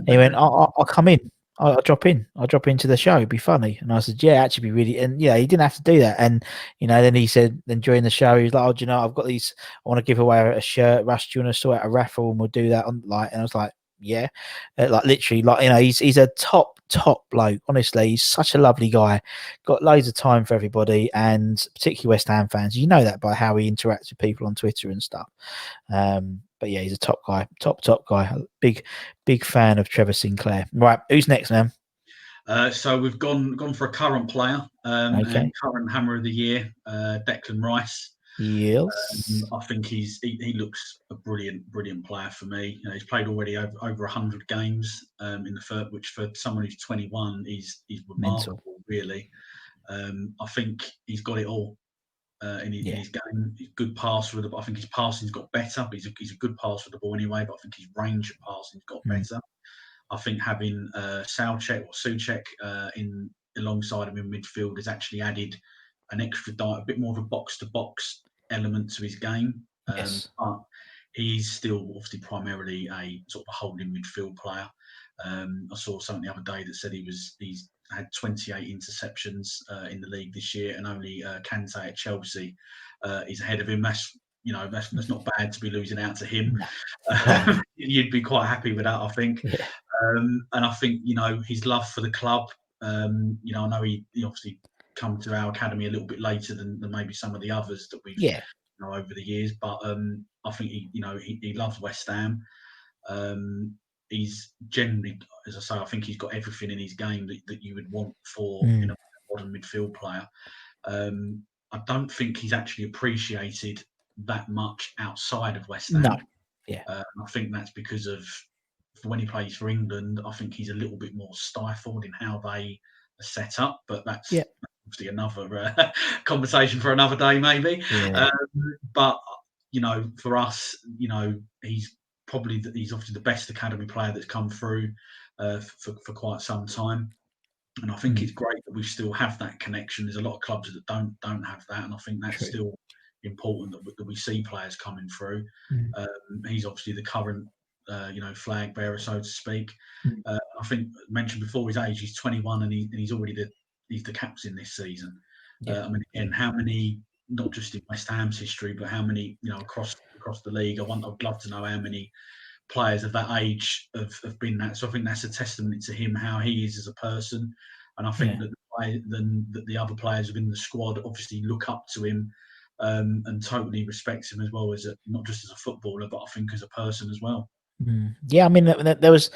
S1: He went, "I'll come in. I'll drop in. I'll drop into the show. It'd be funny." And I said, "Yeah, actually, be really." And he didn't have to do that. And then he said, then during the show, he was like, "Oh, do you know, I've got these. I want to give away a shirt. Russ, do you want to sort out a raffle, and we'll do that on like." And I was like, "Yeah," literally, he's a top bloke. Honestly, he's such a lovely guy. Got loads of time for everybody, and particularly West Ham fans. You know that by how he interacts with people on Twitter and stuff. But yeah, he's a top guy, top guy. Big fan of Trevor Sinclair. Right, who's next, man?
S2: So we've gone for a current player, and current Hammer of the Year, Declan Rice.
S1: Yes,
S2: I think he looks a brilliant player for me. He's played already over 100 games in the third, which for someone who's 21 is remarkable, really. I think he's got it all in his game. He's a good passer with the. I think his passing's got better, but he's a good passer with the ball anyway. But I think his range of passing's got better. I think having Souček in alongside him in midfield has actually added an extra a bit more of a box to box element to his game.
S1: yes.
S2: But he's still obviously primarily a sort of a holding midfield player. I saw something the other day that said he's had 28 interceptions in the league this year, and only Kante at Chelsea is ahead of him. That's not bad to be losing out to him. You'd be quite happy with that, I think.
S1: Yeah.
S2: And I think his love for the club. I know he obviously come to our academy a little bit later than maybe some of the others that we've over the years, but I think he loves West Ham. He's generally, as I say, I think he's got everything in his game that you would want for a modern midfield player. I don't think he's actually appreciated that much outside of West Ham.
S1: No. Yeah.
S2: I think that's because of when he plays for England, I think he's a little bit more stifled in how they are set up, but that's obviously another conversation for another day, maybe.
S1: Yeah.
S2: But for us, he's obviously the best academy player that's come through for quite some time. And I think it's great that we still have that connection. There's a lot of clubs that don't have that, and I think that's still important that we see players coming through. He's obviously the current, flag bearer, so to speak. I think mentioned before his age. He's 21, and he's already he's the captain this season. I mean, again, how many? Not just in West Ham's history, but how many? Across the league. I'd love to know how many players of that age have been that. So I think that's a testament to him, how he is as a person. And I think that the other players within the squad obviously look up to him and totally respect him as well, as not just as a footballer, but I think as a person as well.
S1: Yeah, I mean, there was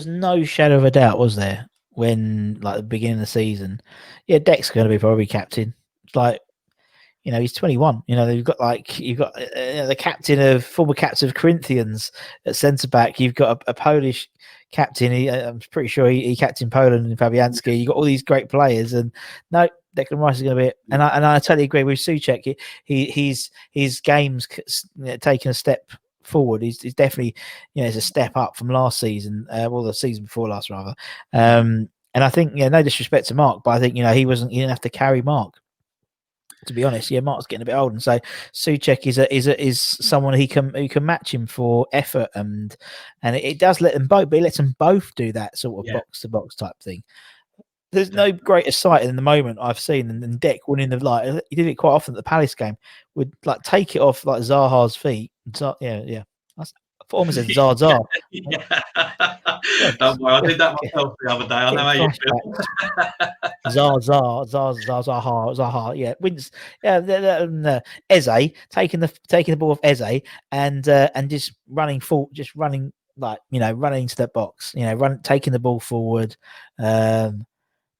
S1: no shadow of a doubt, was there, when like the beginning of the season? Yeah, Deck's going to be probably captain. It's like, he's 21. You've got the former captain of Corinthians at centre back. You've got a Polish captain. I'm pretty sure he captained Poland in Fabianski. You've got all these great players, and no, Declan Rice is going to be it. And I totally agree with Souček. His game's taken a step forward. He's definitely, it's a step up from last season, the season before last rather. And I think, no disrespect to Mark, but I think he didn't have to carry Mark. To be honest, Mark's getting a bit old, and so Souček is someone who can match him for effort, and it does let them both, but it lets them both do that sort of box to box type thing. There's no greater sight in the moment I've seen than Deck winning the he did it quite often at the Palace game, would take it off like Zaha's feet. I almost said Zaza.
S2: Don't worry, I did that myself the other day. I know how you feel.
S1: Zaha. Yeah, wins. Yeah, Eze taking the ball off Eze and just running full, running running into that box. Taking the ball forward. And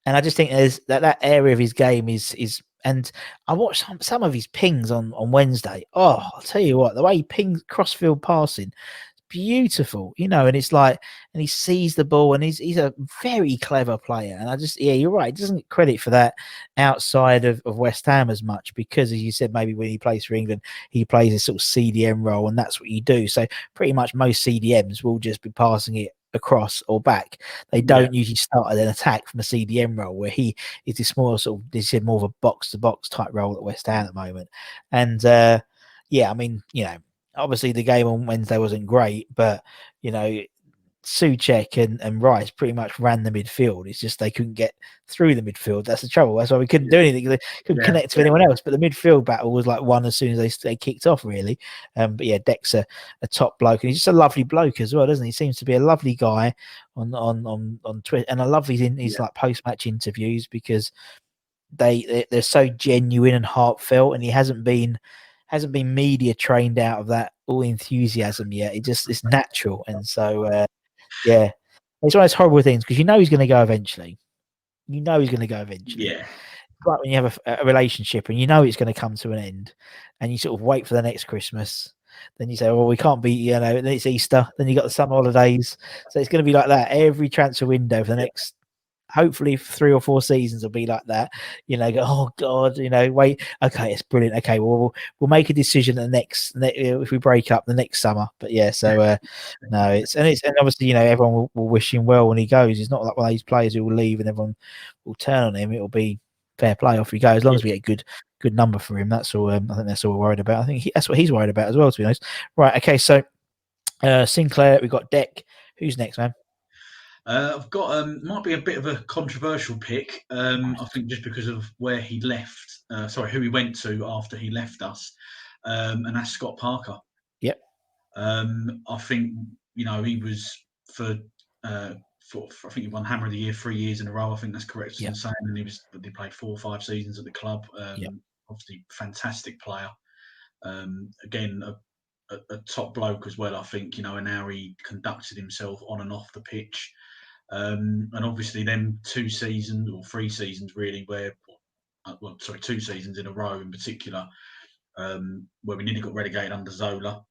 S1: I just think there's that area of his game is. And I watched some of his pings on Wednesday. Oh, I'll tell you what, the way he pings crossfield passing, beautiful, and it's like, and he sees the ball, and he's a very clever player. And I just, you're right, he doesn't get credit for that outside of West Ham as much, because as you said, maybe when he plays for England, he plays a sort of CDM role, and that's what you do. So pretty much most CDMs will just be passing it across or back. They don't usually start an attack from a CDM role, where he is this more sort of more of a box to box type role at West Ham at the moment. And I mean, obviously the game on Wednesday wasn't great, but Souček and Rice pretty much ran the midfield. It's just they couldn't get through the midfield. That's the trouble. That's why we couldn't do anything. They couldn't connect to anyone else. But the midfield battle was won as soon as they kicked off, really. But Deck's a top bloke, and he's just a lovely bloke as well, doesn't he? He seems to be a lovely guy on Twitter, and I love his post match interviews, because they're so genuine and heartfelt, and he hasn't been media trained out of that all enthusiasm yet. It's natural, and so it's one of those horrible things, because he's going to go eventually.
S2: Yeah.
S1: Like when you have a relationship and it's going to come to an end, and you sort of wait for the next Christmas, then you say, well, we can't be, then it's Easter, then you got the summer holidays, so it's going to be like that every transfer window for the next. Hopefully 3 or 4 seasons will be like that. Go, oh God, wait. Okay, it's brilliant. Okay, well, we'll make a decision if we break up the next summer. But no, it's obviously everyone will wish him well when he goes. He's not like one of these players who will leave and everyone will turn on him. It'll be fair play, off he goes. As long as we get good number for him, that's all. I think that's all we're worried about. I think that's what he's worried about as well, to be honest. Right. Okay. So Sinclair, we've got Deck. Who's next, man?
S2: I've got might be a bit of a controversial pick. I think just because of where he left, who he went to after he left us, and that's Scott Parker.
S1: Yep.
S2: I think he was for I think he won Hammer of the Year 3 years in a row. I think that's correct in saying, and he played 4 or 5 seasons at the club. Obviously, fantastic player. Again, a top bloke as well, I think, and how he conducted himself on and off the pitch. And obviously, them 2 seasons or 3 seasons really, where, 2 seasons in a row in particular, where we nearly got relegated under Zola,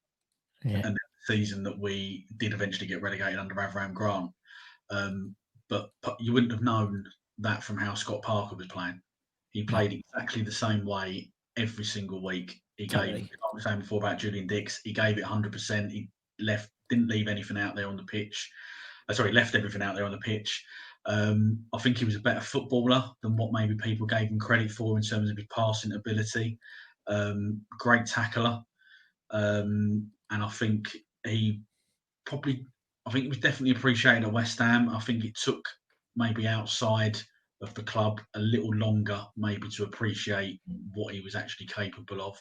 S1: Yeah.
S2: and the season that we did eventually get relegated under Avram Grant. But you wouldn't have known that from how Scott Parker was playing. He played exactly the same way every single week. He
S1: Totally.
S2: gave, like I was saying before about Julian Dix, he gave it 100%. He didn't leave anything out there on the pitch. Left everything out there on the pitch. I think he was a better footballer than what maybe people gave him credit for in terms of his passing ability. Great tackler. And I think he was definitely appreciated at West Ham. I think it took maybe outside of the club a little longer, maybe to appreciate what he was actually capable of.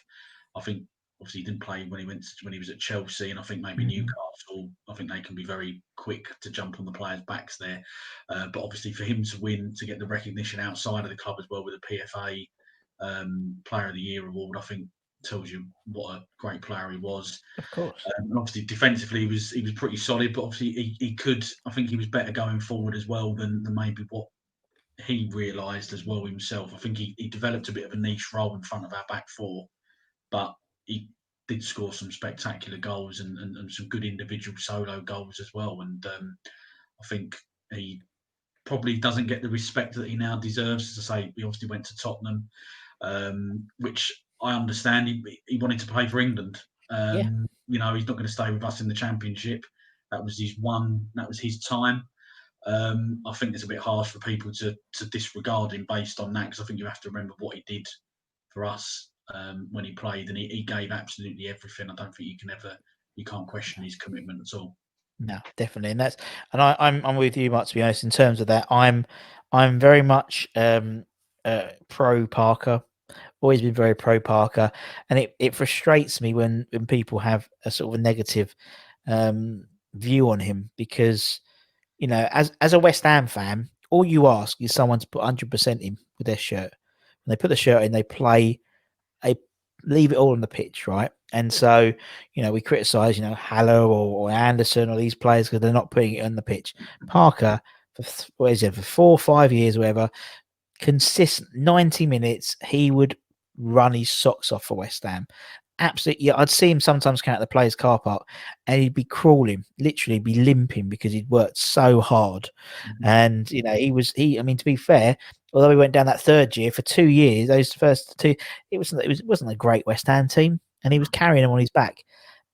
S2: I think obviously he didn't play when he was at Chelsea, and I think maybe Newcastle. I think they can be very quick to jump on the players' backs there. But obviously for him to get the recognition outside of the club as well with the PFA Player of the Year award, I think tells you what a great player he was.
S1: Of course.
S2: And obviously defensively he was pretty solid, but obviously he could. I think he was better going forward as well than maybe what he realised as well himself. I think he developed a bit of a niche role in front of our back four, but he did score some spectacular goals and some good individual solo goals as well. And I think he probably doesn't get the respect that he now deserves. As I say, he obviously went to Tottenham, which I understand. He wanted to play for England. He's not going to stay with us in the Championship. That was his time. I think it's a bit harsh for people to disregard him based on that, because I think you have to remember what he did for us when he played, and he gave absolutely everything. I don't think you can't question his commitment at all.
S1: No, definitely, and I'm with you, Mark. To be honest, in terms of that, I'm very much pro Parker. Always been very pro Parker, and it frustrates me when people have a sort of a negative view on him, because as a West Ham fan, all you ask is someone to put 100% in with their shirt. When they put the shirt in, they play, they leave it all on the pitch, right? And so, we criticise, Haller or Anderson or these players because they're not putting it on the pitch. Parker, for 4 or 5 years, or whatever, consistent 90 minutes, he would run his socks off for West Ham. Absolutely, yeah. I'd see him sometimes come out the players' car park, and he'd be crawling, literally be limping, because he'd worked so hard. And I mean, to be fair, although he went down that third year, for 2 years, those first two, it wasn't a great West Ham team, and he was carrying them on his back.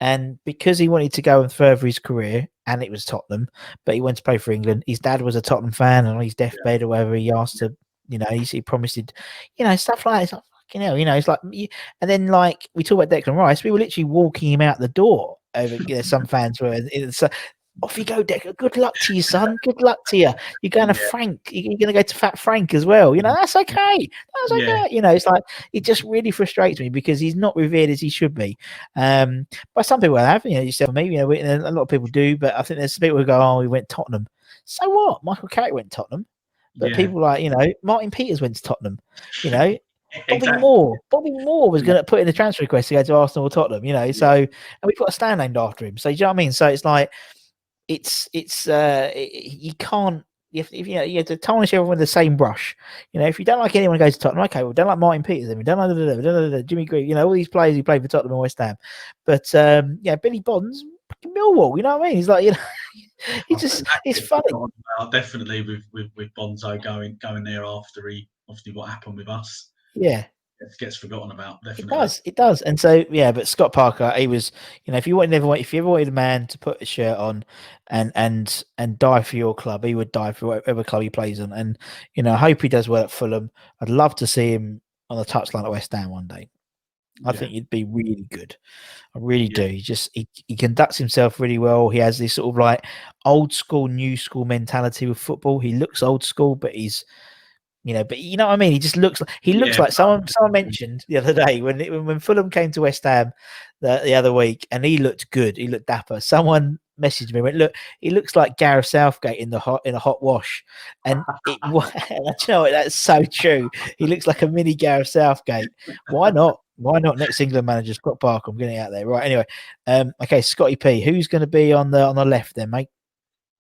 S1: And because he wanted to go and further his career, and it was Tottenham, but he went to play for England. His dad was a Tottenham fan, and on his deathbed or whatever, he asked to, he promised it, stuff like that. It's like, and then like we talk about Declan Rice, we were literally walking him out the door over. Some fans were. Off you go, Declan. Good luck to you, son. Good luck to you. You're going to Frank. You're going to go to Fat Frank as well. That's okay. That's okay. It's like, it just really frustrates me because he's not revered as he should be. But some people have, you said for me, a lot of people do, but I think there's people who go, oh, we went Tottenham. So what? Michael Carrick went Tottenham, but people like, Martin Peters went to Tottenham. Bobby Moore was going to put in the transfer request to go to Arsenal or Tottenham, so, and we put a stand named after him. So, do you know what I mean? So it's like, you can't, if you have to tarnish everyone with the same brush. If you don't like anyone who goes to Tottenham, okay, well, don't like Martin Peters, then we don't like Jimmy Greaves, all these players who played for Tottenham and West Ham. But Billy Bonds, Millwall, you know what I mean? He's like, it's funny.
S2: Definitely with Bonzo going there after he obviously what happened with us.
S1: Yeah.
S2: It gets forgotten about. Definitely.
S1: It does. And so, but Scott Parker, he was, if you ever wanted a man to put a shirt on and die for your club, he would die for whatever club he plays on. And, I hope he does well at Fulham. I'd love to see him on the touchline at West Ham one day. I think he'd be really good. I really do. He conducts himself really well. He has this sort of like old school, new school mentality with football. He looks old school, but he's, but you know what I mean? He just looks like someone mentioned the other day when Fulham came to West Ham the other week, and he looked good. He looked dapper. Someone messaged me and went, look, he looks like Gareth Southgate in a hot wash. And you know what, that's so true. He looks like a mini Gareth Southgate. Why not? Why not next England manager, Scott Parker? I'm getting out there. Right. Anyway, okay, Scotty P. Who's going to be on the left then, mate?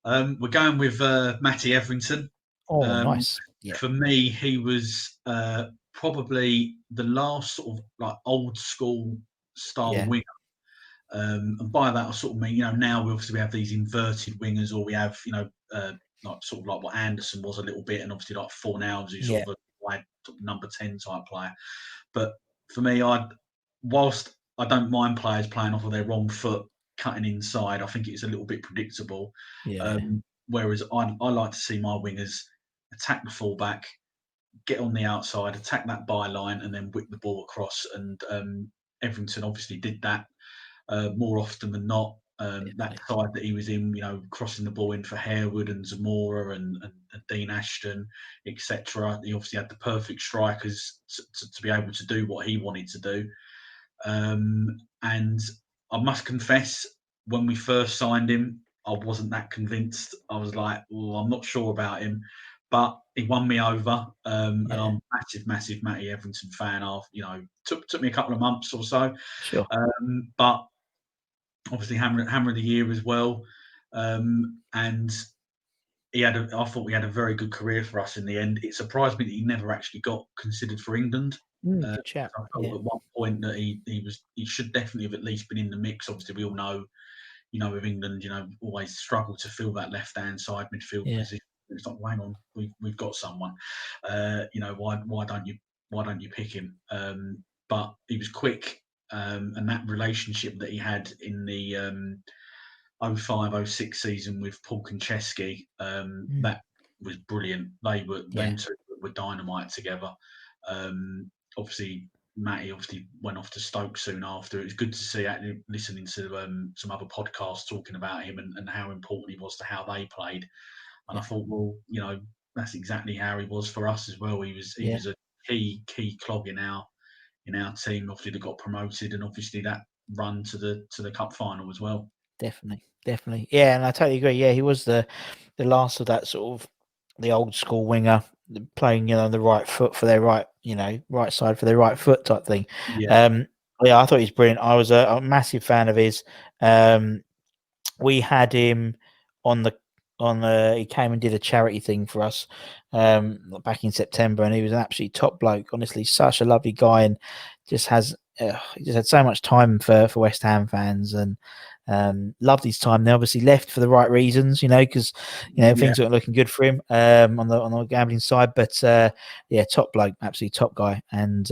S2: We're going with Matty Etherington.
S1: Oh, nice. Yeah.
S2: For me, he was probably the last sort of like old school style winger. And by that, I sort of mean, now we obviously have these inverted wingers, or we have, like sort of like what Anderson was a little bit, and obviously like Fornals, who's sort of a wide number 10 type player. But for me, whilst I don't mind players playing off of their wrong foot, cutting inside, I think it's a little bit predictable.
S1: Yeah.
S2: Whereas I like to see my wingers attack the fullback, get on the outside, attack that byline, and then whip the ball across. And Etherington obviously did that more often than not. That side that he was in, crossing the ball in for Harewood and Zamora and Dean Ashton, etc. He obviously had the perfect strikers to be able to do what he wanted to do. And I must confess, when we first signed him, I wasn't that convinced. I was like, well, I'm not sure about him. But he won me over, and I'm a massive Matty Etherington fan. Took me a couple of months or so.
S1: Sure.
S2: But obviously Hammer of the Year as well, and I thought we had a very good career for us in the end. It surprised me that he never actually got considered for England.
S1: Good chat.
S2: I thought at one point that he should definitely have at least been in the mix. Obviously, we all know, with England, always struggle to fill that left-hand side midfield position. It's like, hang on, we've got someone. Why don't you pick him? But he was quick, and that relationship that he had in the 05-06 season with Paul Konchesky, that was brilliant. Them two were dynamite together. Obviously, Matty went off to Stoke soon after. It was good to see, listening to some other podcasts talking about him and how important he was to how they played. And I thought, well, that's exactly how he was for us as well. He was a key clog in our team. Obviously, they got promoted, and obviously that run to the cup final as well.
S1: Definitely. Yeah, and I totally agree. Yeah, he was the last of that sort of the old school winger playing, the right foot for their right side for their right foot type thing.
S2: Yeah.
S1: I thought he was brilliant. I was a massive fan of his. We had him he came and did a charity thing for us back in September, and he was an absolutely top bloke. Honestly, such a lovely guy, and he just had so much time for West Ham fans, and loved his time. They obviously left for the right reasons, because things weren't looking good for him on the gambling side. But top bloke, absolutely top guy, and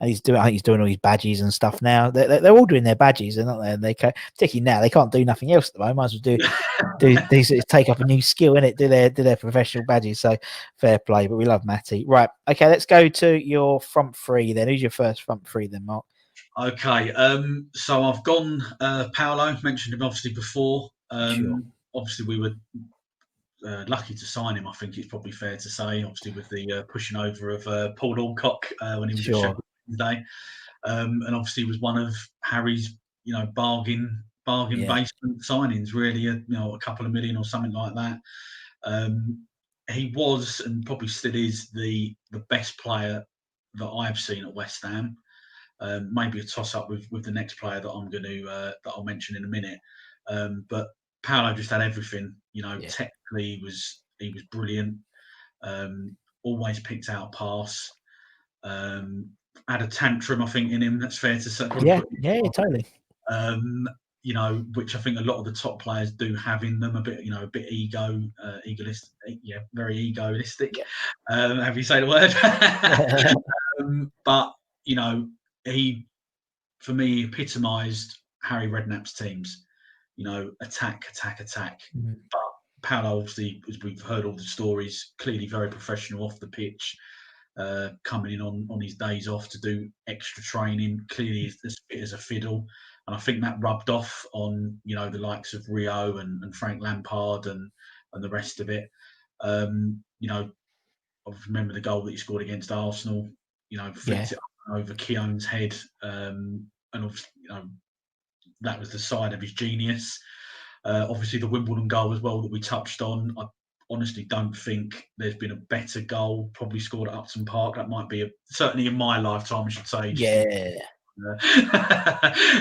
S1: he's doing. I think he's doing all his badges and stuff now. They're all doing their badges, they're not there. They particularly now they can't do nothing else at the moment. Might as well take up a new skill in it. Do their professional badges. So fair play. But we love Matty. Right. Okay. Let's go to your front three then. Who's your first front three then, Mark?
S2: Okay, so I've gone Paolo, mentioned him obviously before.
S1: Sure.
S2: Obviously, we were lucky to sign him, I think it's probably fair to say, obviously with the pushing over of Paul Alcock when he was at Sheffield Wednesday. And obviously was one of Harry's, bargain basement signings, really, a couple of million or something like that. He was, and probably still is, the best player that I've seen at West Ham. Maybe a toss-up with the next player that I'm going to that I'll mention in a minute. But Paolo just had everything. Technically he was brilliant. Always picked out a pass. Had a tantrum, I think, in him. That's fair to say.
S1: Yeah, totally.
S2: Which I think a lot of the top players do have in them. A bit egoistic. Yeah, very egoistic.
S1: Yeah.
S2: Have you say the word? But he, for me, epitomised Harry Redknapp's teams. Attack.
S1: Mm-hmm.
S2: But Paolo, obviously, as we've heard all the stories, clearly very professional off the pitch, coming in on his days off to do extra training. Clearly, as fit as a fiddle, and I think that rubbed off on the likes of Rio and Frank Lampard and the rest of it. I remember the goal that he scored against Arsenal. Flicked it up over Keown's head, and obviously, that was the sign of his genius. Obviously, the Wimbledon goal as well that we touched on. honestly don't think there's been a better goal probably scored at Upton Park. That might be certainly in my lifetime, I should say. Just
S1: Yeah.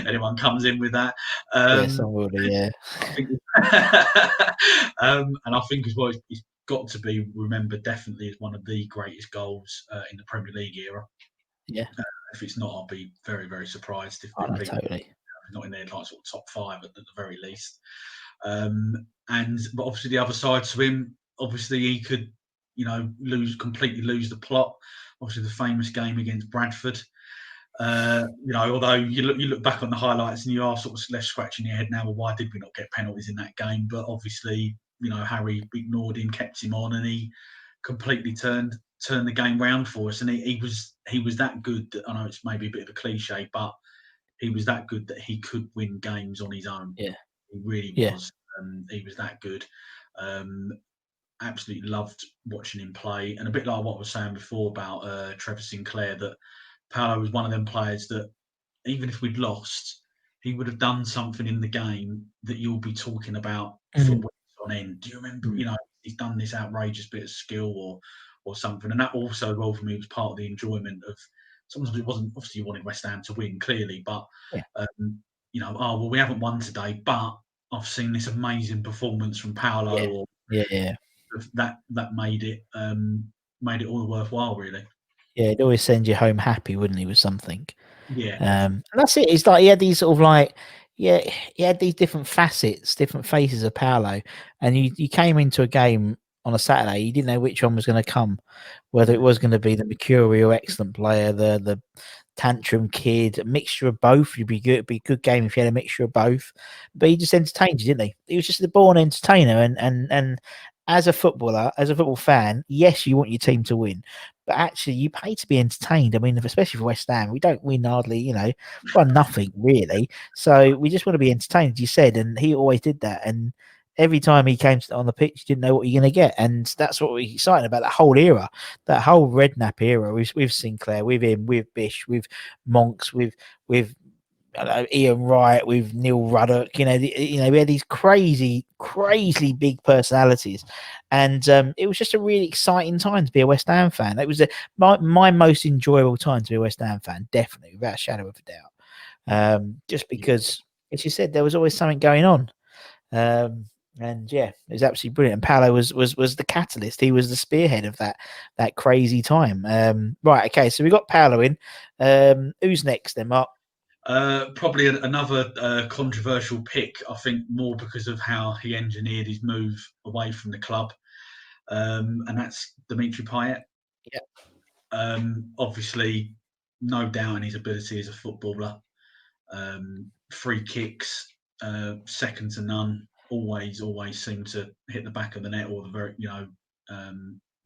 S2: anyone comes in with that.
S1: Yes, I will do, yeah.
S2: I think, and I think as well, it's got to be remembered definitely as one of the greatest goals in the Premier League era.
S1: Yeah.
S2: If it's not, I'll be very, very surprised if
S1: Oh, no,
S2: people
S1: totally.
S2: not in their like sort of top five at the very least. But obviously the other side to him, obviously he could, completely lose the plot. Obviously the famous game against Bradford. Although you look back on the highlights and you are sort of left scratching your head now, well, why did we not get penalties in that game? But obviously, Harry ignored him, kept him on, and he completely turned the game round for us. And he was that good that, I know it's maybe a bit of a cliche, but he was that good that he could win games on his own.
S1: Yeah.
S2: He really
S1: Yeah.
S2: was. He was that good. Absolutely loved watching him play. And a bit like what I was saying before about Trevor Sinclair, that Paolo was one of them players that even if we'd lost, he would have done something in the game that you'll be talking about for weeks on end. Do you remember? He's done this outrageous bit of skill or something, and that also, well, for me, was part of the enjoyment of. Sometimes it wasn't obviously you wanted West Ham to win clearly, but we haven't won today, but I've seen this amazing performance from Paolo,
S1: Yeah.
S2: that made it all worthwhile, really.
S1: Yeah, he'd always send you home happy, wouldn't he, with something?
S2: Yeah.
S1: And that's it. It's like he had these sort of like, he had these different facets, different faces of Paolo. And you came into a game on a Saturday, you didn't know which one was going to come, whether it was going to be the mercurial excellent player, the tantrum kid, a mixture of both. You'd be good. It'd be a good game if you had a mixture of both. But he just entertained you, didn't he? He was just a born entertainer. And as a footballer, as a football fan, yes, you want your team to win, but actually you pay to be entertained. I mean, especially for West Ham, we don't win hardly, won nothing really. So we just want to be entertained, as you said, and he always did that. And every time he came on the pitch, you didn't know what you're going to get. And that's what was exciting about that whole era, that whole Redknapp era with Sinclair, with him, with Bish, with Monks, with Ian Wright, with Neil Ruddock. We had these crazy big personalities, and it was just a really exciting time to be a West Ham fan. It was my most enjoyable time to be a West Ham fan, definitely, without a shadow of a doubt. Just because, as you said, there was always something going on. And yeah, it was absolutely brilliant. And Paolo was the catalyst. He was the spearhead of that crazy time. Right, okay, so we got Paolo in. Who's next then, Mark?
S2: Probably another controversial pick, I think, more because of how he engineered his move away from the club, and that's Dimitri Payet.
S1: Yeah.
S2: Obviously, no doubt in his ability as a footballer. Free kicks, second to none. Always seem to hit the back of the net, or the very,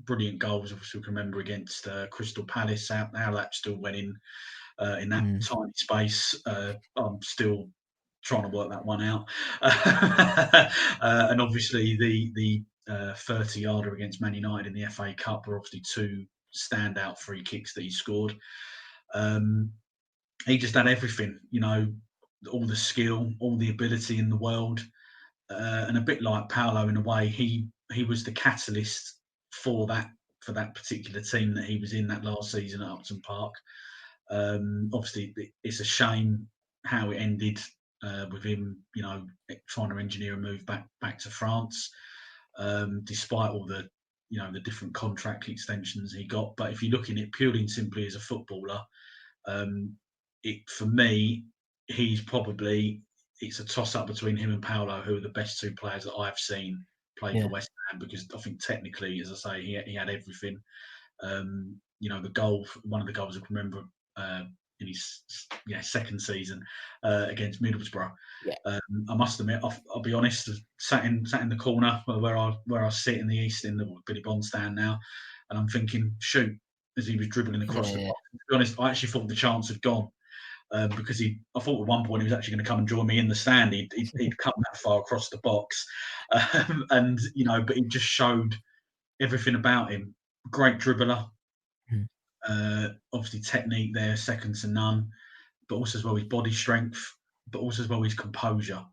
S2: brilliant goals. Obviously, we can remember against Crystal Palace how that still went in that tiny space. I'm still trying to work that one out. And obviously the 30-yarder against Man United in the FA Cup were obviously two standout free kicks that he scored. He just had everything, all the skill, all the ability in the world. And a bit like Paolo in a way, he was the catalyst for that particular team that he was in that last season at Upton Park. Obviously, it's a shame how it ended with him, trying to engineer a move back to France, despite all the, the different contract extensions he got. But if you're looking at it purely and simply as a footballer, for me, it's a toss up between him and Paolo, who are the best two players that I've seen play for West Ham, because I think technically, as I say, he had everything. The goal, one of the goals I can remember in his second season against Middlesbrough.
S1: Yeah.
S2: I must admit, I'll be honest, sat in the corner where I sit in the east in the Billy Bond stand now, and I'm thinking, shoot, as he was dribbling across the box. To be honest, I actually thought the chance had gone. Because I thought at one point he was actually going to come and join me in the stand. He'd come that far across the box, but he just showed everything about him. Great dribbler, obviously technique there, second to none, but also as well his body strength, but also as well his composure.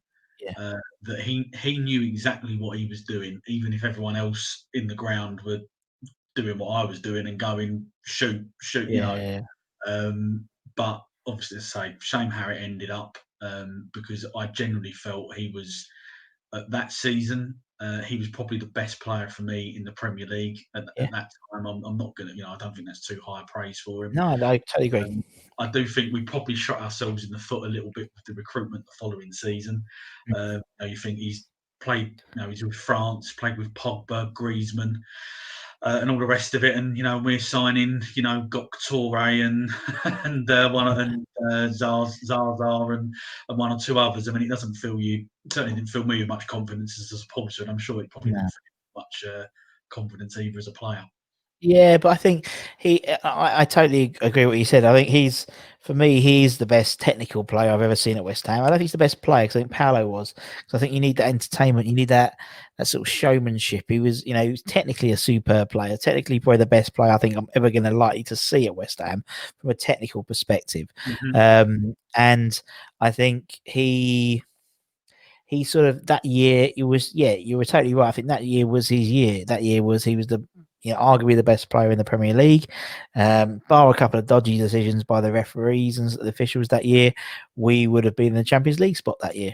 S2: that he knew exactly what he was doing, even if everyone else in the ground were doing what I was doing and going shoot,
S1: Yeah.
S2: But obviously, as I say, shame how it ended up, because I generally felt he was at that season. He was probably the best player for me in the Premier League at
S1: Yeah.
S2: that time. I'm not gonna, I don't think that's too high praise for him.
S1: No, I totally agree.
S2: I do think we probably shot ourselves in the foot a little bit with the recruitment the following season. You think he's played, he's with France, played with Pogba, Griezmann, and all the rest of it, and we're signing, got Toure and Zaza and one or two others. I mean, it doesn't fill you. Certainly didn't fill me with much confidence as a supporter, and I'm sure it probably
S1: No.
S2: didn't fill much confidence either as a player.
S1: Yeah, but I think I totally agree with what you said. I think for me, he's the best technical player I've ever seen at West Ham. I don't think he's the best player because I think Paolo was. So I think you need that entertainment, you need that sort of showmanship. He was, he was technically a superb player, technically probably the best player I think I'm ever going to likely to see at West Ham from a technical perspective. And I think he sort of that year it was you were totally right. I think that year was his year. That year he was the arguably the best player in the Premier League. Bar a couple of dodgy decisions by the referees and the officials that year, we would have been in the Champions League spot that year.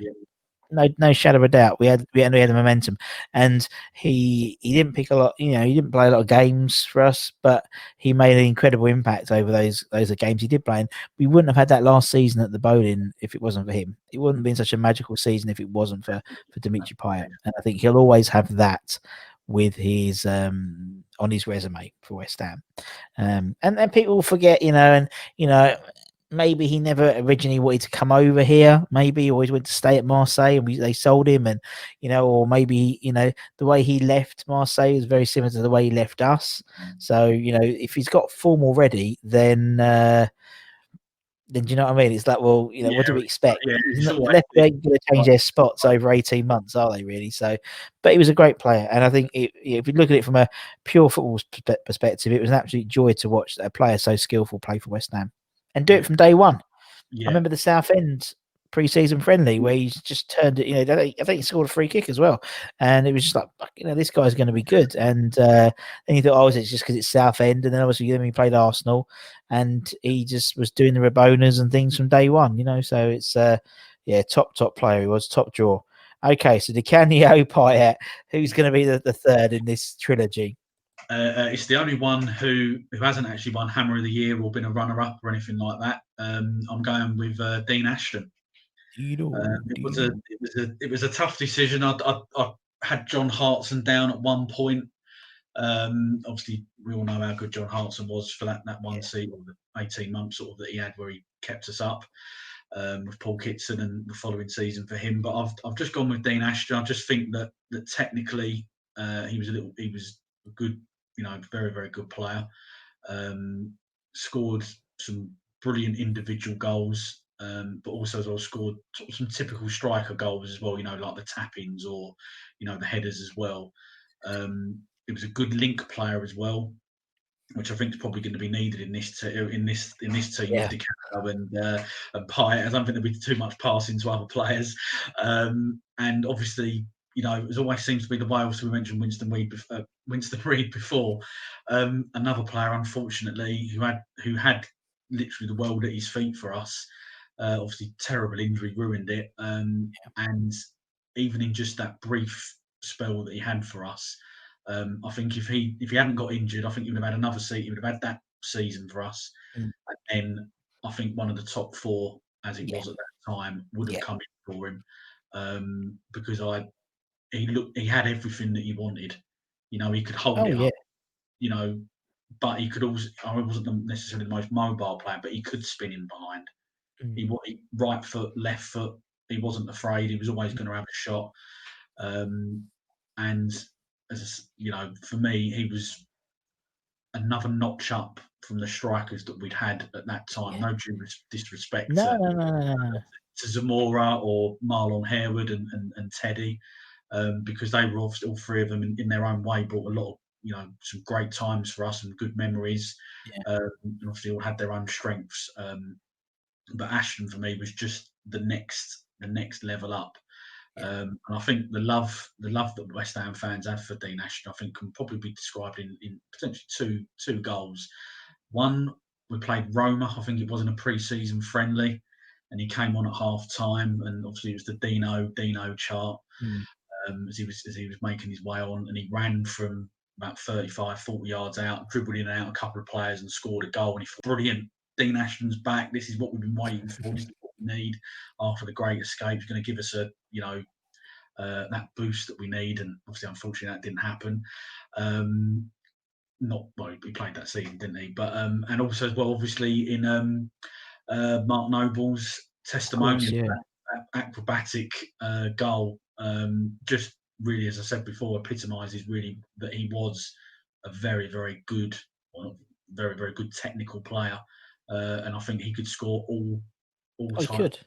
S1: No shadow of a doubt. We had the momentum, and he didn't pick a lot. He didn't play a lot of games for us, but he made an incredible impact over those games he did play. And we wouldn't have had that last season at the Bowling if it wasn't for him. It wouldn't have been such a magical season if it wasn't for Dimitri Payet. And I think he'll always have that with his on his resume for West Ham. And people forget, maybe he never originally wanted to come over here. Maybe he always went to stay at Marseille, and they sold him. And or maybe the way he left Marseille is very similar to the way he left us. So if he's got form already, then do you know what I mean? It's like, well, what do we expect? Left ain't going to change their spots over 18 months, are they really? So, but he was a great player. And I think if you look at it from a pure football perspective, it was an absolute joy to watch a player so skillful play for West Ham and do it from day one. I remember the Southend pre-season friendly where he's just turned it. I think he scored a free kick as well, and it was just like, this guy's going to be good. And then you thought, it's just because it's Southend, and then obviously then he played Arsenal, and he just was doing the Rabonas and things from day one. So it's top player. He was top draw. Okay, so Di Canio, Payet, who's going to be the third in this trilogy?
S2: It's the only one who hasn't actually won Hammer of the Year or been a runner-up or anything like that. I'm going with Dean Ashton. It was a tough decision. I had John Hartson down at one point. Obviously, we all know how good John Hartson was for that one season, or the 18 months sort of that he had where he kept us up with Paul Kitson, and the following season for him. But I've just gone with Dean Ashton. I just think that technically he was a good, very, very good player. Scored some brilliant individual goals, but also as well scored some typical striker goals as well. Like the tap-ins or the headers as well. It was a good link player as well, which I think is probably going to be needed in this team with Di Canio and Payet. I don't think there'll be too much passing to other players, and obviously, it always seems to be the way. Also, we mentioned Winston Reid before. Another player, unfortunately, who had literally the world at his feet for us. Obviously, terrible injury ruined it, and even in just that brief spell that he had for us. I think if he hadn't got injured, I think he would have had another season. He would have had that season for us, and then I think one of the top four, as it was at that time, would have come in for him, because he had everything that he wanted. He could hold it up, but he could also. I wasn't necessarily the most mobile player, but he could spin in behind. He right foot, left foot. He wasn't afraid. He was always going to have a shot, and for me, he was another notch up from the strikers that we'd had at that time. No due disrespect to Zamora or Marlon Harewood and Teddy, because they were obviously, all three of them in their own way, brought a lot of some great times for us and good memories. And obviously all had their own strengths. But Ashton for me was just the next level up. And I think the love that West Ham fans have for Dean Ashton, I think, can probably be described in potentially two goals. One, we played Roma, I think it was in a pre-season friendly, and he came on at half time, and obviously it was the Dino chart as he was making his way on, and he ran from about 35, 40 yards out, dribbled in and out a couple of players and scored a goal. And he thought, brilliant, Dean Ashton's back. This is what we've been waiting for. This is what we need after the Great Escape. He's going to give us that boost that we need. And obviously, unfortunately, that didn't happen. He played that season, didn't he? But and also as well, obviously in Mark Noble's testimonial, that acrobatic goal, just really, as I said before, epitomises really that he was a very, very good, very, very good technical player, and I think he could score all
S1: He
S2: types.
S1: could.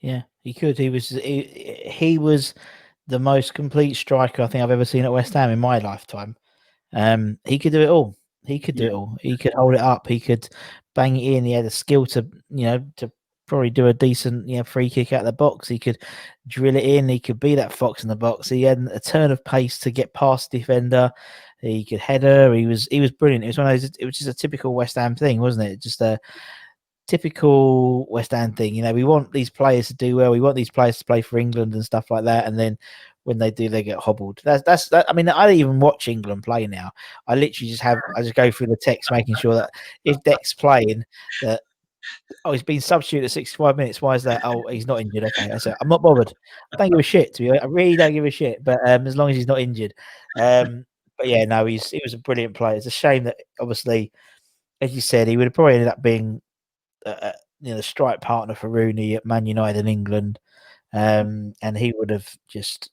S1: Yeah, he could. He was the most complete striker I think I've ever seen at West Ham in my lifetime. He could do it all. He could do it all. He could hold it up. He could bang it in. He had the skill to probably do a decent free kick out of the box. He could drill it in. He could be that fox in the box. He had a turn of pace to get past defender. He could header. He was brilliant. It was one of those. It was just a typical West Ham thing, wasn't it? Just a typical West Ham thing. We want these players to do well. We want these players to play for England and stuff like that. And then when they do, they get hobbled. That's that. I mean, I don't even watch England play now. I literally just go through the text, making sure that if Deck's playing, that he's been substituted at 65 minutes. Why is that? Oh, he's not injured. Okay, I said I'm not bothered. I don't give a shit. To be honest, I really don't give a shit. But as long as he's not injured, but yeah, no, he was a brilliant player. It's a shame that obviously, as you said, he would have probably ended up being the strike partner for Rooney at Man United in England, and he would have just.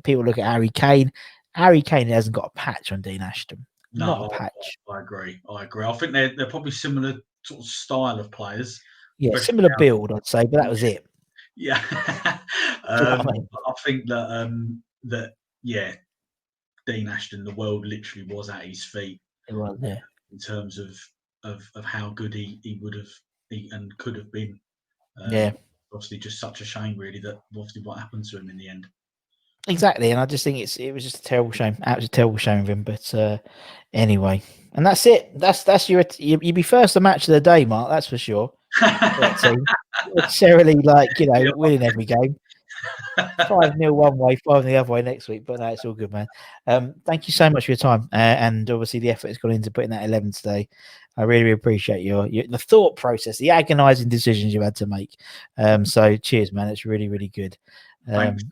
S1: People look at Harry Kane. Harry Kane hasn't got a patch on Dean Ashton.
S2: No,
S1: not a patch.
S2: I agree. I think they're probably similar sort of style of players.
S1: Yeah, similar build, I'd say, but that was it.
S2: Yeah. I think that Dean Ashton, the world literally was at his feet.
S1: It was, yeah.
S2: In terms of how good he would have and could have been. Obviously, just such a shame, really, that obviously what happened to him in the end.
S1: Exactly, and I just think it was just a terrible shame, absolutely terrible shame of him. But anyway, and that's it. That's you'd be first the match of the day, Mark. That's for sure. Not necessarily winning every game. 5-0 one way, 5 the other way next week. But no, it's all good, man. Thank you so much for your time, and obviously the effort has gone into putting that 11 today. I really appreciate the thought process, the agonising decisions you had to make. So cheers, man. It's really, really good.
S2: Thanks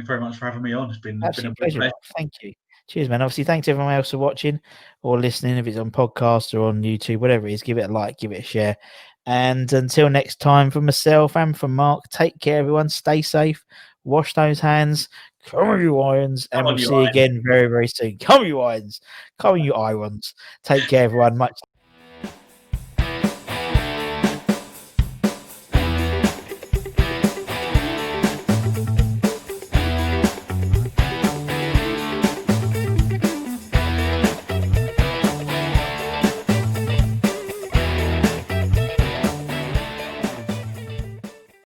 S2: very much for having me on. It's been a
S1: pleasure. Thank you. Cheers, man. Obviously, thanks to everyone else for watching or listening. If it's on podcast or on YouTube, whatever it is, give it a like, give it a share. And until next time, from myself and from Mark, take care, everyone. Stay safe. Wash those hands. Come on, you irons. And we'll see you again very, very soon. Come on, you irons. Come on, you irons. Take care, everyone. Much